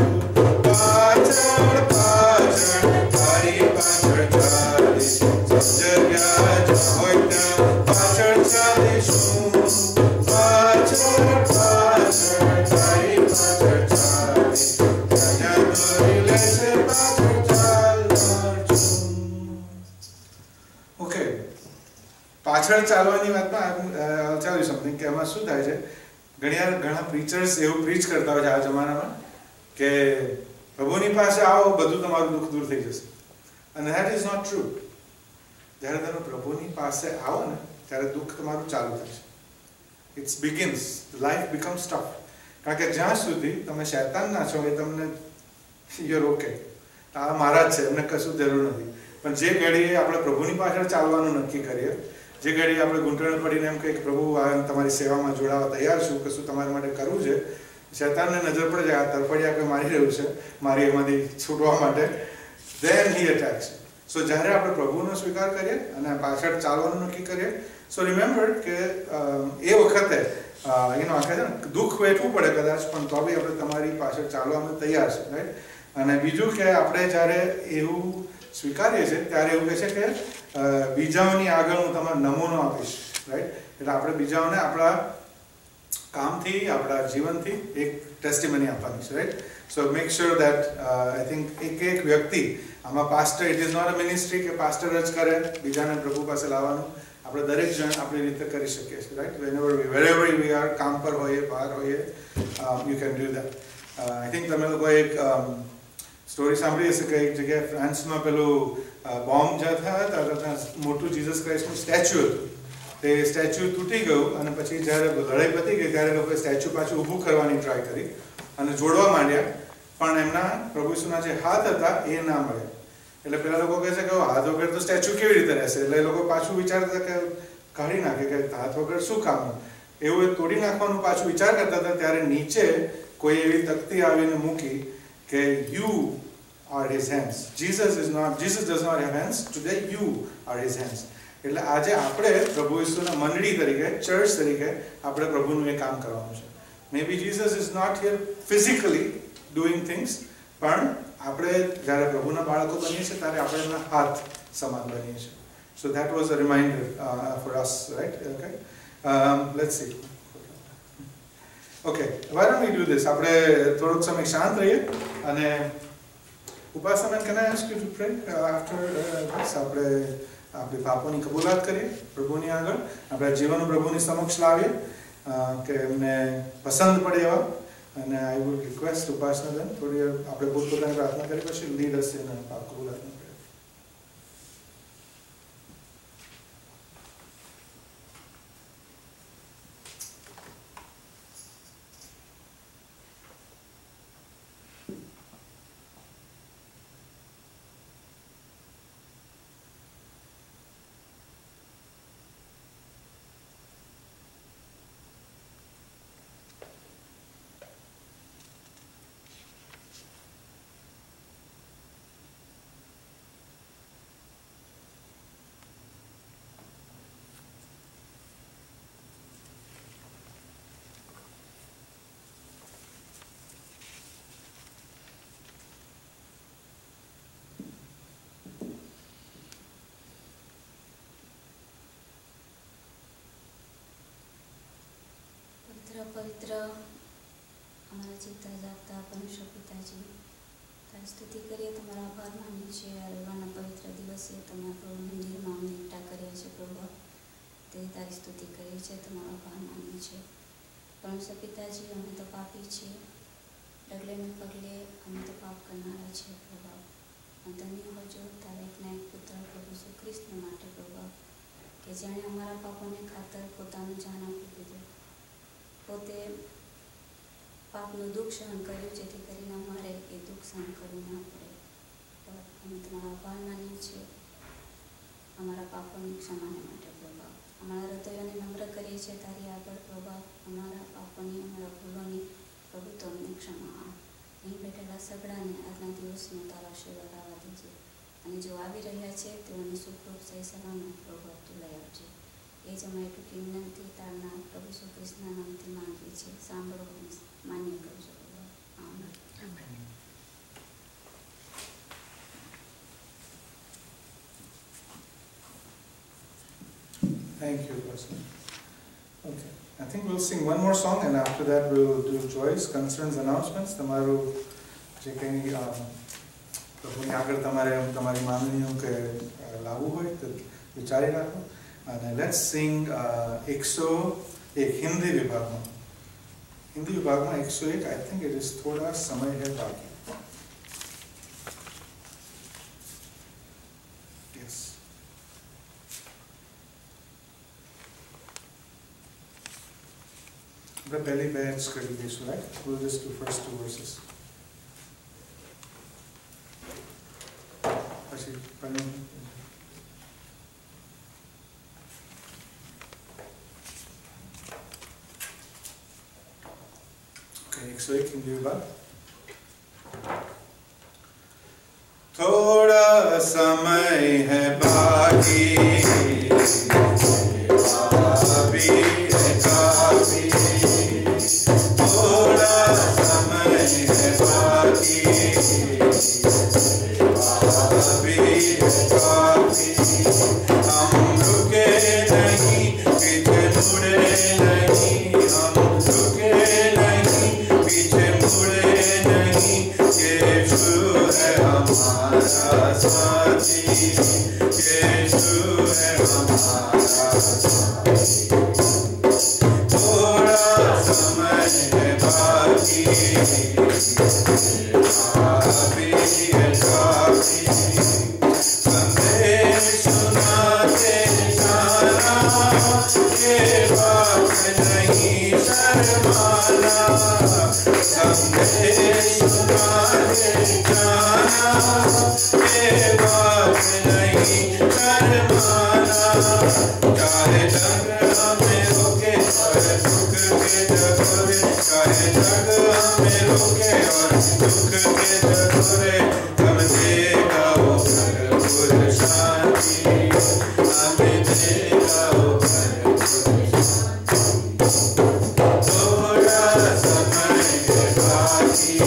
પાછળ પાછળ તારી પાછળ ચાલીશું, જગ્યા જ્યાં હોય ત્યાં પાછળ ચાલીશું, પાછળ પાછળ તારી પાછળ ચાલીશું, જ્યાં પાછળ ચાલવાની વાતમાં ચાલ્યું સમથિંગ કે એમાં શું થાય છે, ઘણા પ્રીચર્સ એવું પ્રીચ કરતા હોય છે આ જમાનામાં કે પ્રભુની પાસે આવો બધું તમારું દુઃખ દૂર થઈ જશે, અને ધેટ ઇઝ નોટ ટ્રુ. જ્યારે તમે પ્રભુની પાસે આવો ને ત્યારે દુઃખ તમારું ચાલુ થશે. It's begins, life becomes tough. કારણ કે જ્યાં સુધી તમે શૈતાન ના છો એ તમને યુર ઓકે, આ મારા જ છે, એમને કશું જરૂર નથી. પણ જે ઘડીએ આપણે પ્રભુની પાછળ ચાલવાનું નક્કી કરીએ, જે ઘડીએ આપણે ઘૂંટણ પડીને એમ કહીએ કે પ્રભુ તમારી સેવામાં જોડાવા તૈયાર છું, કશું તમારા માટે કરવું છે, શૈતાનને નજર પડે છે આ તરફડિયા કોઈ મારી રહ્યું છે મારી એમાંથી છૂટવા માટે, then he attacks you. સો જ્યારે આપણે પ્રભુનો સ્વીકાર કરીએ અને પાછળ ચાલવાનું નક્કી કરીએ, સો રિમેમ્બર કે એ વખતે એનો આખે છે ને દુઃખ વેઠવું પડે કદાચ, પણ તો બી આપણે તમારી પાછળ ચાલવામાં તૈયાર છે, રાઈટ. અને બીજું કે આપણે જ્યારે એવું સ્વીકારીએ છીએ ત્યારે એવું કહે છે કે બીજાઓની આગળ હું તમારો નમૂનો આપીશ, રાઈટ. એટલે આપણે બીજાઓને આપણા કામથી, આપણા જીવનથી એક ટેસ્ટિમની આપવાની છે, right. So make sure that I think એક વ્યક્તિ આમાં pastor, it is not a ministry કે પાસ્ટર જ કરે બીજાને પ્રભુ પાસે લાવવાનું, આપણે દરેક જણ આપણી રીતે કરી શકીએ છીએ, રાઈટ. વેરેવર વી આર, કામ પર હોઈએ, બહાર હોઈએ, you can do that. I think તમે લોકો એક સ્ટોરી સાંભળી હશે કે એક જગ્યાએ ફ્રાન્સમાં પેલું બોમ્બ જ્યાં થયા હતા ત્યાં મોટું જીસસ ક્રાઇસ્ટનું સ્ટેચ્યુ હતું. તે સ્ટેચ્યુ તૂટી ગયું અને પછી જ્યારે લડાઈ પતી ગઈ ત્યારે લોકોએ સ્ટેચ્યુ પાછું ઊભું કરવાની ટ્રાય કરી અને જોડવા માંડ્યા, પણ એમના પ્રભુ ઈસુના જે હાથ હતા એ ના મળ્યા. એટલે પેલા લોકો કહે છે કે હાથ વગર તો સ્ટેચ્યુ કેવી રીતે રહેશે, એટલે એ લોકો પાછું વિચારતા કે કાઢી નાખે કે હાથ વગર શું કામનું, એવું તોડી નાખવાનું પાછું વિચાર કરતા હતા. ત્યારે નીચે કોઈ એવી તકતી આવીને મૂકી કે you are his hands. Jesus does not have hands. Today you are his hands. એટલે આજે આપણે પ્રભુ ઈસુના મંડળી તરીકે, ચર્ચ તરીકે આપણે પ્રભુનું એ કામ કરવાનું છે. Maybe Jesus is not here physically doing things, પણ આપણે જ્યારે પ્રભુના બાળકો બનીએ છીએ ત્યારે આપણે એમના હાથ સમાન બનીએ છીએ. So that was a reminder for us, right? Okay. Let's see. Okay, why don't we do this? આપણે થોડોક સમય શાંત રહીએ અને ઉપાસના, can I ask you to pray after this? આપણે આપણી પાપોની કબૂલાત કરીએ પ્રભુની આગળ, આપણા જીવન પ્રભુની સમક્ષ લાવીએ કે એમને પસંદ પડે એવા. અને આઈ વુડ રિક્વેસ્ટ ઉપાસના બેન થોડી આપણે પોતપોતાની પ્રાર્થના કરી પછી લીડ હશે અને પાપ કબૂલાતની. પવિત્ર અમારા ચિત્તા જાગતા પરમેશ્વર પિતાજી, તારી સ્તુતિ કરીએ, તમારો આભાર માનીએ છીએ. આ રવિવારના પવિત્ર દિવસે તમારા મંદિરમાં અમને એકઠા કર્યા છે પ્રભુ, તે તારી સ્તુતિ કરીએ છીએ, તમારો આભાર માનીએ છીએ. પરમેશ્વર પિતાજી, અમે તો પાપી છીએ, ડગલે ને પગલે અમે તો પાપ કરનારા છીએ પ્રભુ. ધન્ય હોજો તારા એકના એક પુત્ર પ્રભુ ઈસુ ખ્રિસ્ત માટે પ્રભુ, કે જેણે અમારા પાપોને ખાતર પોતાનું જાન આપી દીધું, પોતે પાપનું દુઃખ સહન કર્યું જેથી કરીને અમારે એ દુઃખ સહન કરવું ના પડે. અમે તમારો આભાર માનીએ છીએ અમારા પાપોની ક્ષમાને માટે પ્રભુ. અમારા હૃદયોને નમ્ર કરીએ છીએ તારી આગળ પ્રભુ, અમારા પાપોની, અમારા ભૂલોની પ્રભુ તો અમને ક્ષમા. અહીં બેઠેલા સગડાને આજના દિવસનો તારા આશીર્વાદ આવવા દેજે, અને જો આવી રહ્યા છે તેઓને સુખરૂપ સહી સલામત પ્રભુ તું લઈ આવજે. એ જ અમારી ટૂંકી વિનંતી તારના પ્રભુ ઈસુ ખ્રિસ્તના નામથી માંગીએ છીએ. સાંભળો અને માન્ય કરજો પ્રભુ. Amen. Thank you, Pastor. Okay, I think we'll sing one more song and after that we'll do joys, concerns, announcements. તમારું જે કંઈ પ્રભુની આગળ તમારે તમારી માંગણીઓ કે લાવવું હોય તો વિચારી રાખો. અને લેટ્સ સિંગ 101 હિન્દી વિભાગમાં. हिंदी विभाग में 101. आई थिंक इट इज थोड़ा समय है बाकी. यस, पहली बैच कर दी. Right, we'll just do first 2 verses. પછી પણ एक हिंदी विभाग. थोड़ा समय है बाकी, अभी है काफी. थोड़ा समय है बाकी, अभी है काफी. हम रुके नहीं, पीछे मुड़े नहीं. हम रुके नहीं, पीछे मुड़े नहीं. यीशु है हमारा साथी, यीशु है हमारा साथी. थोड़ा समय है बाकी, अभी है काफी. संदेश सुनाते जाना, ये बात नहीं शर्माना. संदेश सुनाते जाना, ये बात नहीं शर्माना. चाहे जग हमें रोके और दुख के जगोरे, चाहे जग हमें रोके और दुख के जगोरे, हम देगा वो भरपूर शांति, हमें देगा वो भरपूर शांति. थोड़ा समय है बाकी,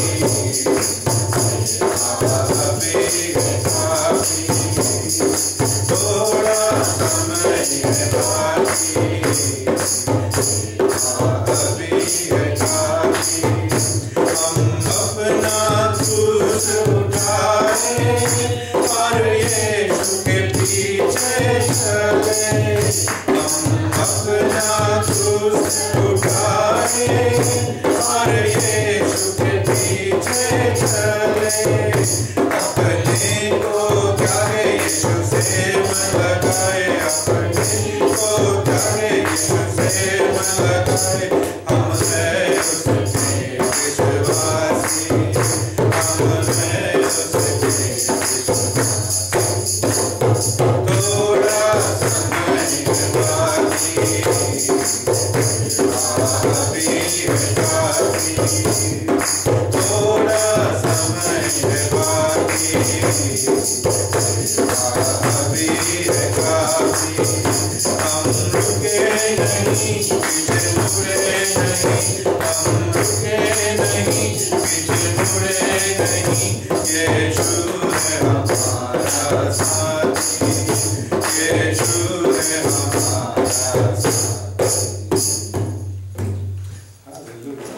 अभी है काफी. थोड़ा समय है बाकी, अभी है काफी. हम अपना क्रूस उठाए और यीशु के पीछे चले. हम अपना क्रूस उठाए और यीशु के पीछे चले. अपने को क्या है यीशु से मन लगाए, अपने को क्या है यीशु से मन लगाए. हम हैं उसके विश्वासी, हम हैं उसके विश्वासी. थोड़ा समय है बाकी, अभी है काफी. थोड़ा समय है बाकी, अभी है काफी. हम रुके नहीं, पीछे मुड़े नहीं. हम रुके नहीं, पीछे मुड़े नहीं. यीशु है हमारा साथी, यीशु है हमारा साथी. हालेलुया.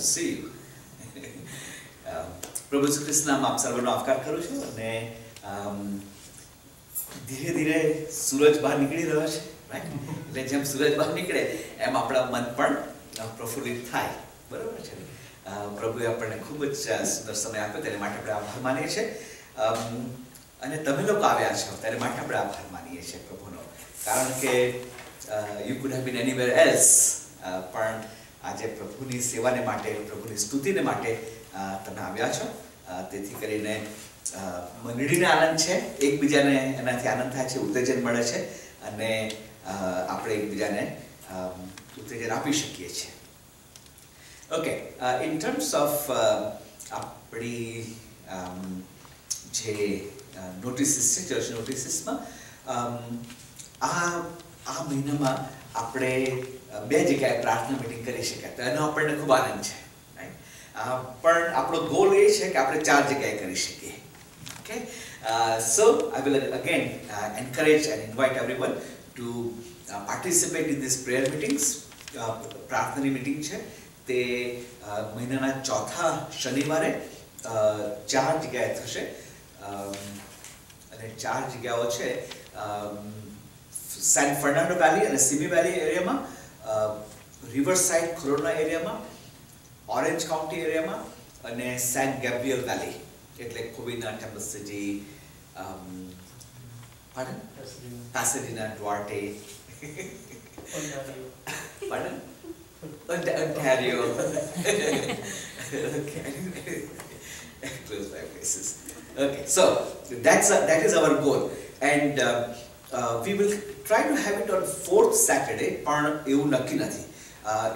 See you. પ્રભુ ઈસુ ખ્રિસ્તના નામ આપ સર્વનો આવકાર કરું છું અને ધીરે ધીરે સૂરજ બહાર નીકળી રહ્યો છે, રાઈટ? એટલે જેમ સૂરજ બહાર નીકળે એમ આપણા મન પણ પ્રફુલ્લિત થાય, બરાબર છે? પ્રભુએ આપણને ખૂબ જ સુંદર સમય આપ્યો, તેના માટે આપણે આભાર માનીએ છીએ. અને તમે લોકો આવ્યા છો ત્યારે માટે આપણે આભાર માનીએ છીએ પ્રભુનો, કારણ કે you could have been anywhere else, પણ આજે પ્રભુની સેવાને માટે, પ્રભુની સ્તુતિને માટે તમે આવ્યા છો. તેથી કરીને મંડળીને આનંદ છે, એકબીજાને એનાથી આનંદ થાય છે, ઉત્તેજન મળે છે અને આપણે એકબીજાને ઉત્તેજન આપી શકીએ છીએ. ઓકે, ઇન ટર્મ્સ ઓફ આપણી જે નોટિસીસ છે, ચર્ચ નોટિસીસમાં આ મહિનામાં આપણે બે જગ્યાએ પ્રાર્થના મીટિંગ કરી શક્યા, તો એનો આપણને ખૂબ આનંદ છે, રાઈટ? પણ આપણો ગોલ એ છે કે આપણે 4 જગ્યાએ કરી શકીએ. Okay, so I will again encourage and invite everyone to participate in these prayer meetings. પ્રાર્થનાની મીટિંગ છે તે મહિનાના ચોથા શનિવારે 4 જગ્યાએ થશે અને 4 જગ્યાઓ છે સેન ફર્નાન્ડો વેલી અને સિમી વેલી એરિયામાં, રિવરસાઇડ કોરોના એરિયામાં, ઓરેન્જ કાઉન્ટી એરિયામાં અને સેન ગેબ્રિયલ વેલી એટલે Covina, Temple City, Pasadena, Duarte, pardon? Ontario. Okay. Close by places. Okay, so that is our goal, and we will try to have it on 4th Saturday. પણ એવું નક્કી નથી.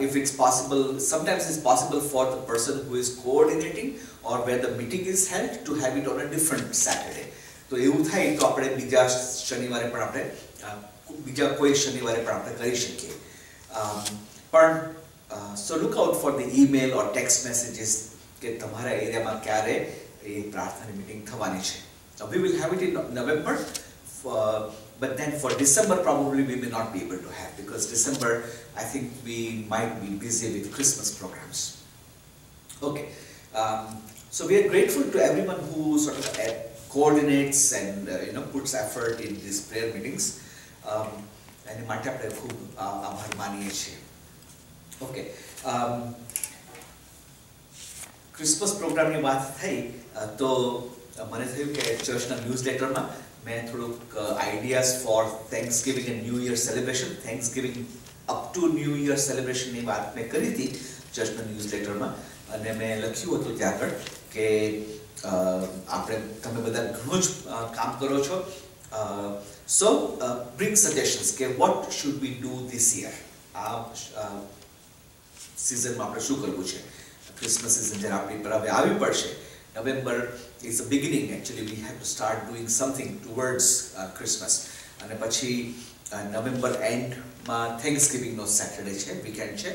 If it's possible, sometimes it's possible for the person who is coordinating or where the meeting is held to have it on a different Saturday. તો એવું થાય તો આપણે બીજા શનિવારે પણ આપણે બીજા કોઈ શનિવારે પણ આપણે કરી શકીએ. પણ so look out for the email or text messages કે તમારા એરિયામાં ક્યારે એ પ્રાર્થનાની મીટિંગ થવાની છે. So we will have it in November, but then for December probably we may not be able to have, because December I think we might be busy with Christmas programs. Okay, so we are grateful to everyone who sort of coordinates and puts effort in these prayer meetings. એની માટે આપણે ખૂબ આભાર માનીએ છીએ. Okay, Christmas પ્રોગ્રામની વાત થઈ તો મને થયું કે ચર્ચના ન્યૂઝલેટરમાં મેં થોડુંક ideas for Thanksgiving and New Year celebration, Thanksgiving up to New Year સેલિબ્રેશનની વાત મેં કરી હતી ચર્ચના ન્યૂઝલેટરમાં, અને મેં લખ્યું હતું ત્યાં આગળ કે આપણે તમે બધા ઘણું જ કામ કરો છો. So bring suggestions કે what should we do this year? સિઝનમાં આપણે શું કરવું છે? ક્રિસમસ સિઝન જ્યારે આપણી પર હવે આવી પડશે, November is the beginning. Actually we have to start doing something towards Christmas, અને પછી નવેમ્બર એન્ડમાં થેન્ક્સગિવિંગનો સેટરડે છે, વીકેન્ડ છે.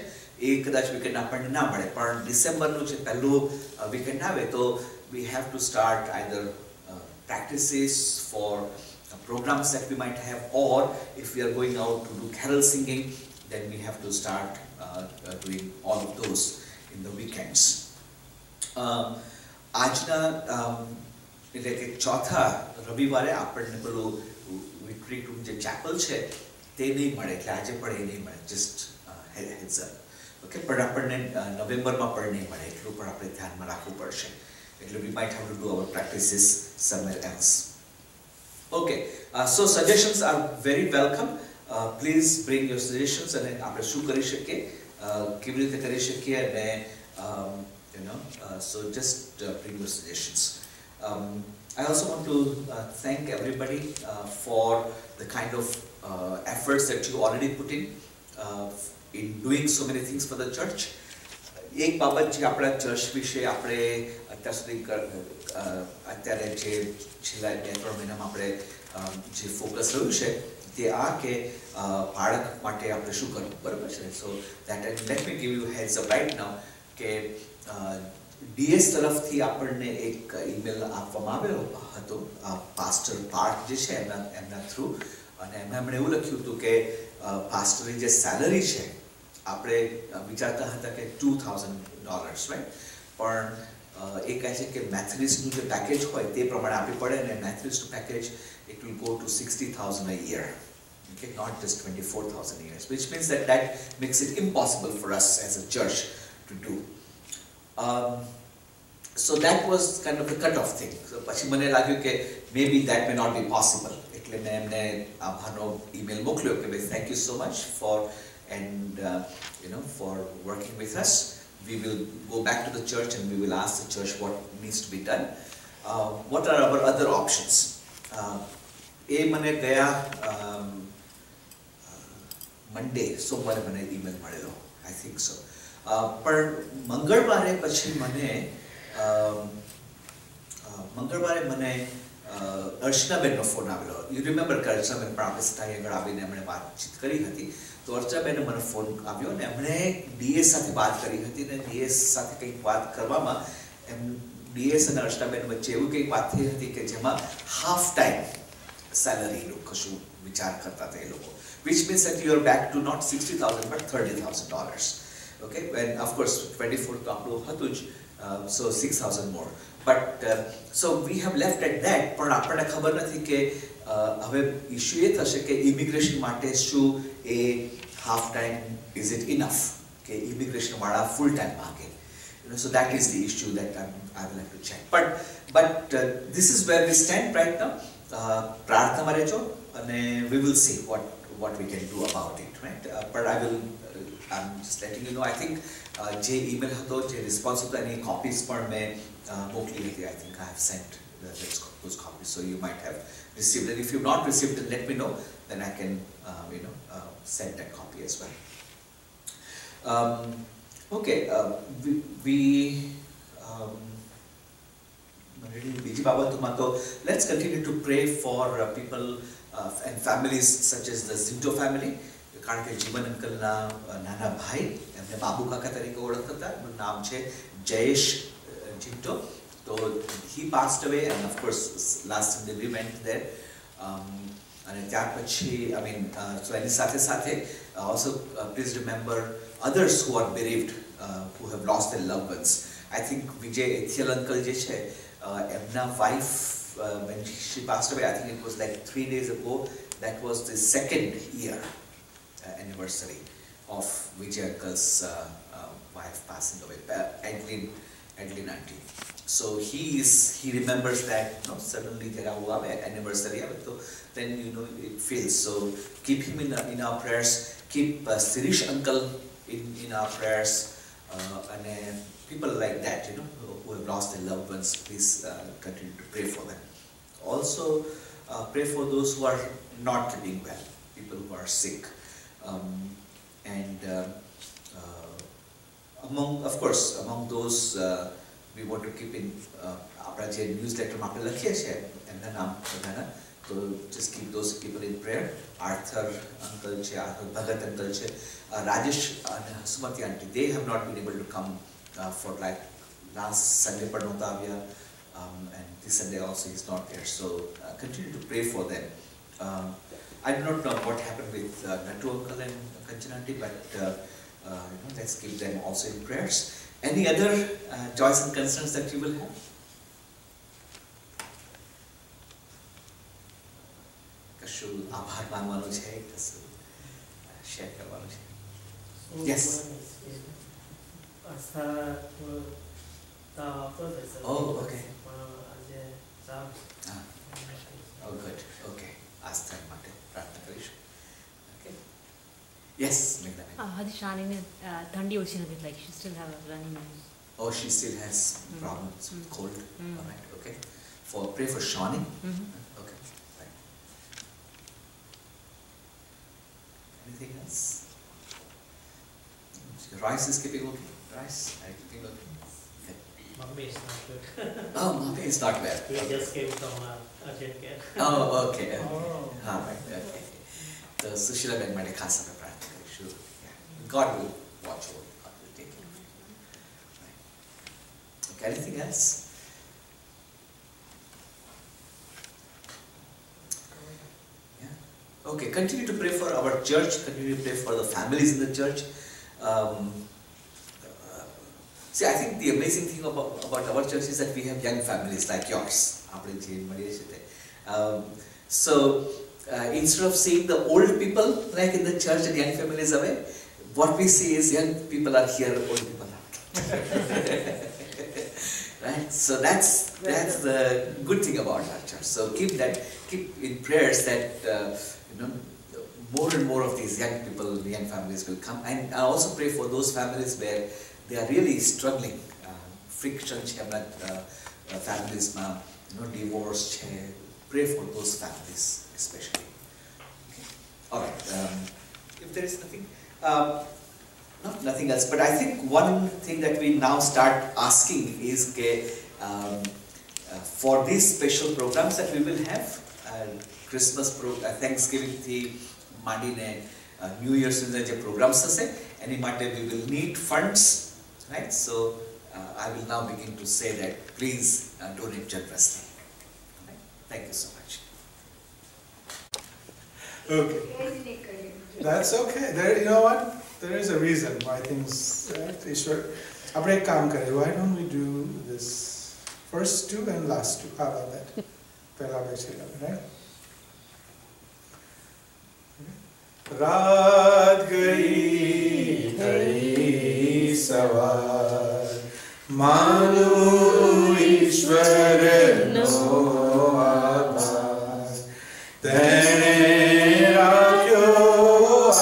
એ કદાચ વીકેન્ડ આપણને ના મળે, પણ ડિસેમ્બરનું જે પહેલું વીકેન્ડ આવે તો we have to start either practices for programs that we might have, or if we are going out to do carol singing, then we have to start doing all of those in the weekends. આજના એટલે કે ચોથા રવિવારે આપણને પેલું victory two જે ચેપલ છે તે નહીં મળે, એટલે આજે પણ એ નહીં મળે, જસ્ટ હેડ્સ અપ. ઓકે, પણ આપણને નવેમ્બરમાં પણ નહીં મળે, એટલું પણ આપણે ધ્યાનમાં રાખવું પડશે. એટલે we might have to do our practices somewhere else. Okay, so suggestions are very welcome. Please bring your suggestions, અને આપણે શું કરી શકીએ, કેવી રીતે કરી શકીએ, અને so just bring your suggestions. I also want to thank everybody for the kind of efforts that you already put in doing so many things for the church. એક બાબત જે આપણા ચર્ચ વિશે આપણે અત્યાર સુધી અત્યારે જે છેલ્લા 2-3 મહિનામાં આપણે જે ફોકસ રહ્યું છે તે આ કે બાળક માટે આપણે શું કરવું, બરાબર છે? So that let me give you heads up right now કે ડીએસ તરફથી આપણને એક ઈમેલ આપવામાં આવ્યો હતો પાસ્ટર પાર્થ જે છે એમના થ્રુ, અને એમણે એવું લખ્યું હતું કે પાસ્ટરની જે સેલરી છે આપણે વિચારતા હતા કે $2,000, રાઈટ? પણ એ કહે છે કે મેથોડિસ્ટનું જે પેકેજ હોય તે પ્રમાણે આપવી પડે, અને મેથોડિસ્ટનું package it will go to $60,000 a year, okay, not just $24,000 a year, which means that makes it impossible for us as a church to do. So that was kind of the cut-off thing. So પછી મને લાગ્યું કે maybe that may not be possible, એટલે મેં એમને આભારનો email મોકલ્યો કે ભાઈ thank you so much for for working with us. We will go back to the church and we will ask the church what needs to be done. What are our other options? એ મને ગયા મંડે, સોમવારે મને email મળેલો, I think so. પણ મંગળવારે પછી મને અર્ચનાબેનનો phone આવેલો. યુ રિમેમ્બર કે અર્ચનાબેન પણ આપણે સ્થાયી આગળ આવીને એમણે વાતચીત કરી હતી. તો અર્ચાબેને મને ફોન આવ્યો અને એમણે ડીએસ સાથે વાત કરી હતી અને ડીએસ સાથે કંઈક વાત કરવામાં એમ ડીએસ અને અર્ચનાબેન વચ્ચે એવું કંઈક વાત થઈ હતી કે જેમાં હાફ ટાઈમ સેલરીનું કશું વિચાર કરતા હતા એ લોકો, which means that you are back to not $60,000 but $30,000. Okay, and of course 24 તો આપણું હતું જ, so 6,000 more. But so we have left at that. પણ આપણને ખબર નથી કે હવે ઇશ્યુ એ થશે કે ઇમિગ્રેશન માટે શું એ half time is it enough કે ઇમિગ્રેશન વાળા ફૂલ ટાઈમ માંગે, so that is the issue that I will have to check. But this is where we stand right now. પ્રાર્થનામાં રહેજો અને we will see what we can do about it, right? But I'm just letting you know, I think જે email હતો, જે response હતો એની copies પણ મેં મોકલી હતી. I think I have sent those copies, so you might have received it. If you've not received it, let me know, then I can send that copy as well. Okay, બીજી બાબતોમાં તો let's continue to pray for people and families such as the Zinto family. કારણ કે જીવન અંકલના નાના ભાઈ, એમને બાબુ કાકા તરીકે ઓળખતા, એનું નામ છે Jayesh Zinto. So he passed away, and of course last Sunday we went there. અને ત્યાર પછી so એની સાથે સાથે also please remember others who are bereaved, who have lost their loved ones. I think Vijay Ethiel uncle je che, Emna wife, when she passed away, I think it was like 3 days ago, that was the 2nd year anniversary of Vijay uncle's wife passing away, Adeline auntie. So he remembers that, suddenly there are anniversary, so then it feels. So keep him in our prayers, keep Sirish uncle in our prayers, and people like that, who have lost their loved ones, please continue to pray for them. Also pray for those who are not doing well, people who are sick, and among those we want to keep in આપણા જે newsletter માં આપણે લખીએ છીએ એમના નામ બધાના, so just keep those people in prayer. Arthur uncle છે, Arthur Bhagat uncle છે, Rajesh and Sumati auntie, they have not been able to come for like last Sunday but not avya, and this Sunday also he's not there, so continue to pray for them. I do not know what happened with Natu uncle and Kanchan auntie, but let's keep them also in prayers. Any other joys and concerns that you will have? કશું આભાર માનવાનો છે, કશું share કરવાનું છે? Yes. Oh, okay. Oh, good. Okay. આસ્થા માટે પ્રાર્થના કરીશું. Okay. Yes, Meghna. હજી શાનીને ઠંડી ઓછી નથી, like she still have a running nose. Oh, she still has problems with cold. All right. Okay. Pray for Shani. Okay. Right. Anything else? Rice is keeping okay. Rice, are you keeping okay? Okay. Mummy is not good. Oh, Mummy is not well. We just came from urgent care. Oh, okay. Right. Okay. So Sushila Ben માટે ખાસ આપણે પ્રાર્થના કરીશું. God will watch over you. God will take care of you. Right. Okay. Anything else? Yeah. Okay. Continue to pray for our church. Continue to pray for the families in the church. See, I think the amazing thing about our church is that we have young families like yours. So instead of seeing the old people like in the church and young families away, what we see is young people are here, old people are out. Right? So that's the good thing about our church. So keep in prayers that more and more of these young people, young families will come. And I also pray for those families where they are really struggling. Friction families, divorce. Pray for those families especially. Okay. All right. If there is nothing else, but I think one thing that we now start asking is for these special programs that we will have, Christmas Thanksgiving tea, Mandine, new year સુધી જે programs થશે એની માટે we will need funds, right? So I will now begin to say that please donate generously. Right? Thank you so much. Okay. That's okay. There, you know what? There is a reason why things. Ishwar, આપણે એક કામ કરીએ. Why don't we do this first two and last two? How about that? પહેલા બે છે, right? રાત ગઈ થઈ સવાર, માનું ઈશ્વરનો આભાર, તેણે રાખ્યો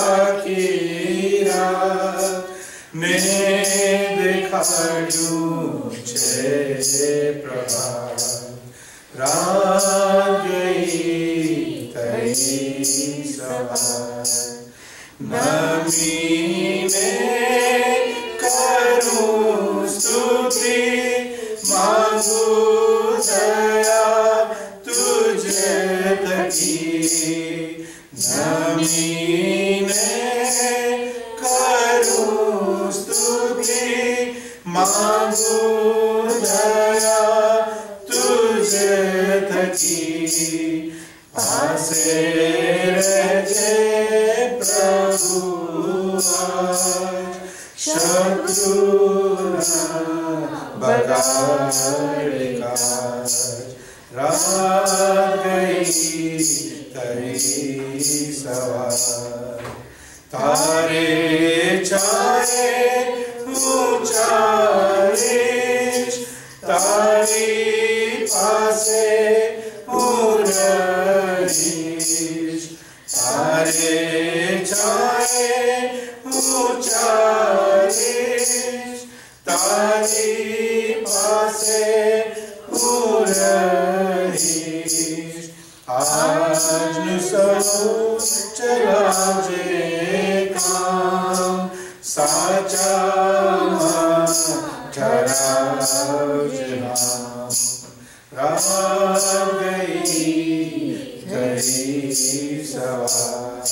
આખી રાત, ને દેખાડ્યું છે પ્રભાત. રાત ગઈ થઈ સવાર, નમીને કરું સ્તુતિ, માંગુ દયા તુજે થકી. નમીને કરું સ્તુતિ, માંગુ દયા તુજે થકી. પાસે રહેજે પ્રભુ શત્રુના બગાડે કાજ. રાત ગઈ થઈ સવાર, તારે ચાહે હું ચાલીશ, તારી પાસે હું રહીશ. તારે ચાહે હું ચાલીશ, તારી પાસે હું રહીશ. આજનું સૌ ચલાવજે કામ, સાચામાં ઠરાવજે નામ. રાત ગઈ થઈ સવાર,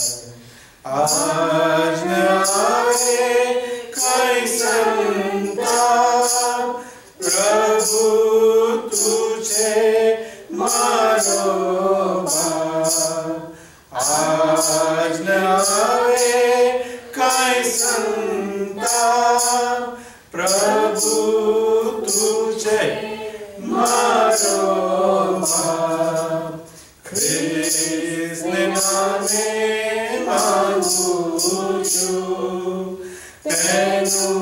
આજ ન આવે કઈ સંતાપ, પ્રભુ તું છે મારો બાપ. આજ ન આવે કઈ સંતાપ, પ્રભુ તું છે મારો બાપ. ખ્રિસ્તને નામે માંગુ છું, તેનું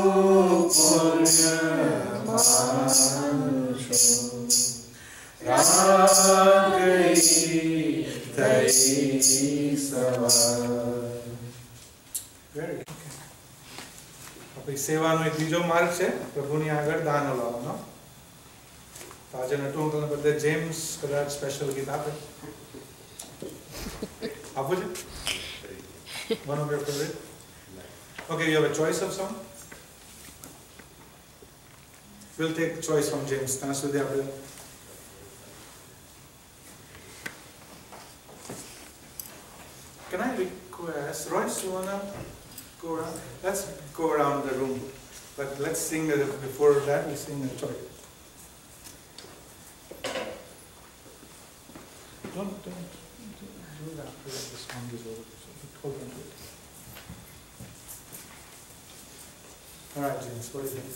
પુણ્ય માનું છું. રાત ગઈ થઈ સવાર. આપણી સેવાનો એક બીજો માર્ગ છે પ્રભુની આગળ દાન લાવવાનો. તો આજે નટુંકલને બદલે જેમ્સ કદાચ સ્પેશિયલ ગીત આપે. આપવું છે? One of your favorite? Okay, you have a choice of song? We'll take choice from James. ત્યાં સુધી આપણે Can I request, Royce, you wanna go around? Let's go around the room. But let's sing before that. We sing a choice. Don't do that after the song is over. So hold on to it. All right, James, what do you think?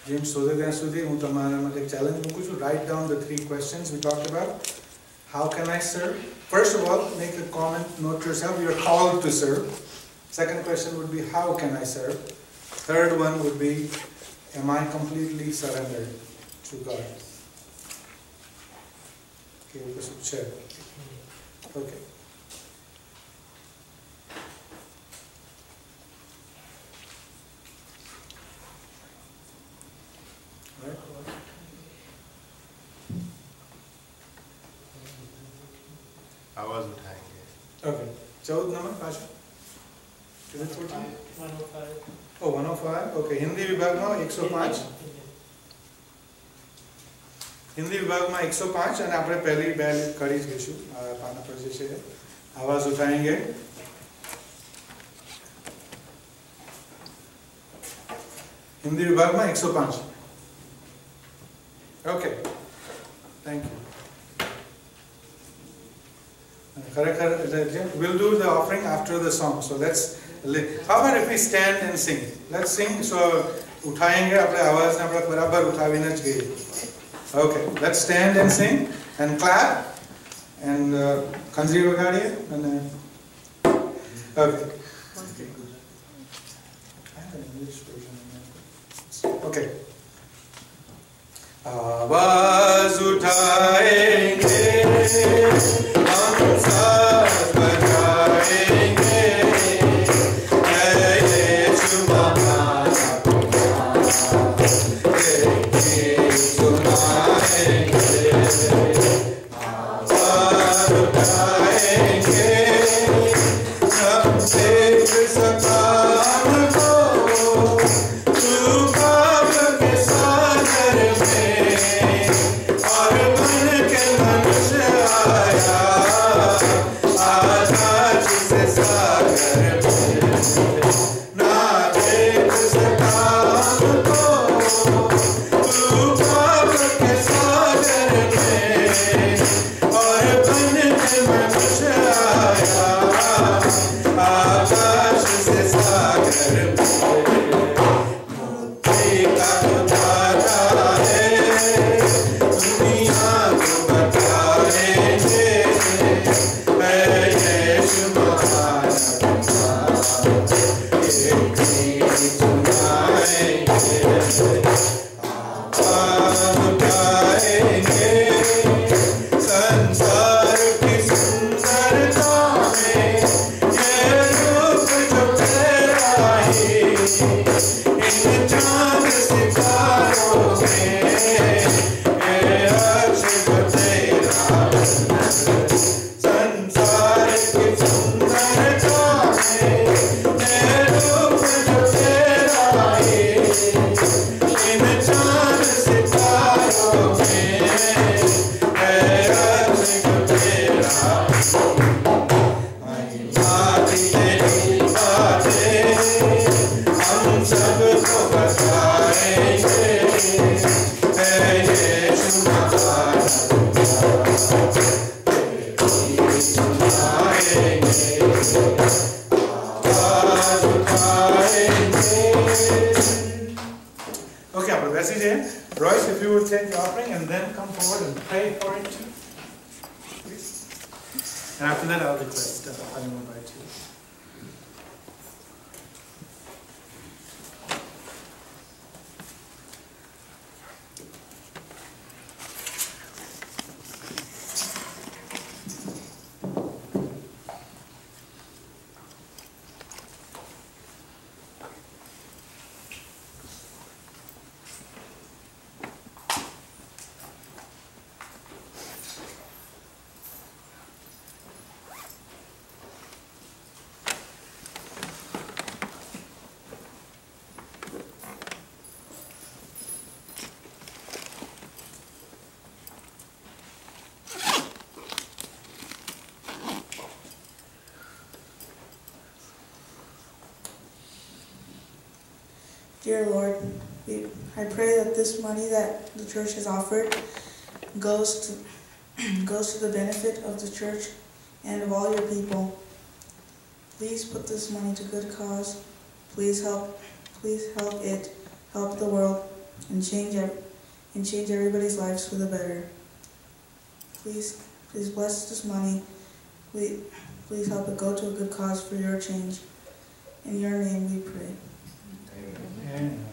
James શોધે ત્યાં સુધી હું તમારા માટે એક challenge મૂકું છું. Write down the 3 questions we talked about. How can I serve? First of all, make a comment, note to yourself, you are called to serve. Second question would be, how can I serve? Third one would be, am I completely surrendered to God? Okay, we'll share. Okay. Right. आवाज उठाएंगे. Okay. 14 number, Pasha? Is it 14? 105. Oh, 105. Okay. Hindi विभागમાં 105. Hindi विभागમાં 105 અને આપણે પહેલી બે કરી જઈશું. પાના પર જે છે આવાજ ઉઠાएंगे. Hindi विभागમાં 105. Okay. Thank you. We'll do the offering after the song. So how about if we stand and sing? Let's sing. So उठाएंगे अपने आवाज ने अपने बराबर उठावीने ज गई. Okay, let's stand and sing and clap and खंजरी वगाड़िए and okay. Okay. आवाज उठाएंगे हम साथ बजाएंगे यीशु महान सुनाएंगे आवाज उठाएंगे हम देख सकाम को तू पाप के सागर में और बन के मनुष्य आया आकाश से सागर में ना देख सका हमको तू पाप के सागर में और बन के मनुष्य आया आकाश से सागर में मुक्ति का उतारा है दुनिया को बताएंगे है यीशु महान एक गीत सुनाएंगे आवाज उठाएंगे संसार की सुंदरता में ये रूप जो फहराई इन चांद सितारों में ये अक्ष जो तेरा संसार की सुंदरता में ये रूप जो फहराई इन चांद सितारों में ये अक्ष जो तेरा आती तेरी बातें हम सबको बताएंगे है यीशु महान सुनाएंगे आवाज उठाएंगे. Okay, आप वैसे ही हैं. Royce, if you would take the offering and then come forward and pray for it too, please. And after that, I'll request anyone invite you. Dear Lord, I pray that this money that the church has offered goes to the benefit of the church and of all your people. Please put this money to good cause. Please help it help the world. and change everybody's lives for the better. Please bless this money. Please help it go to a good cause for your change. In your name we pray. Amen.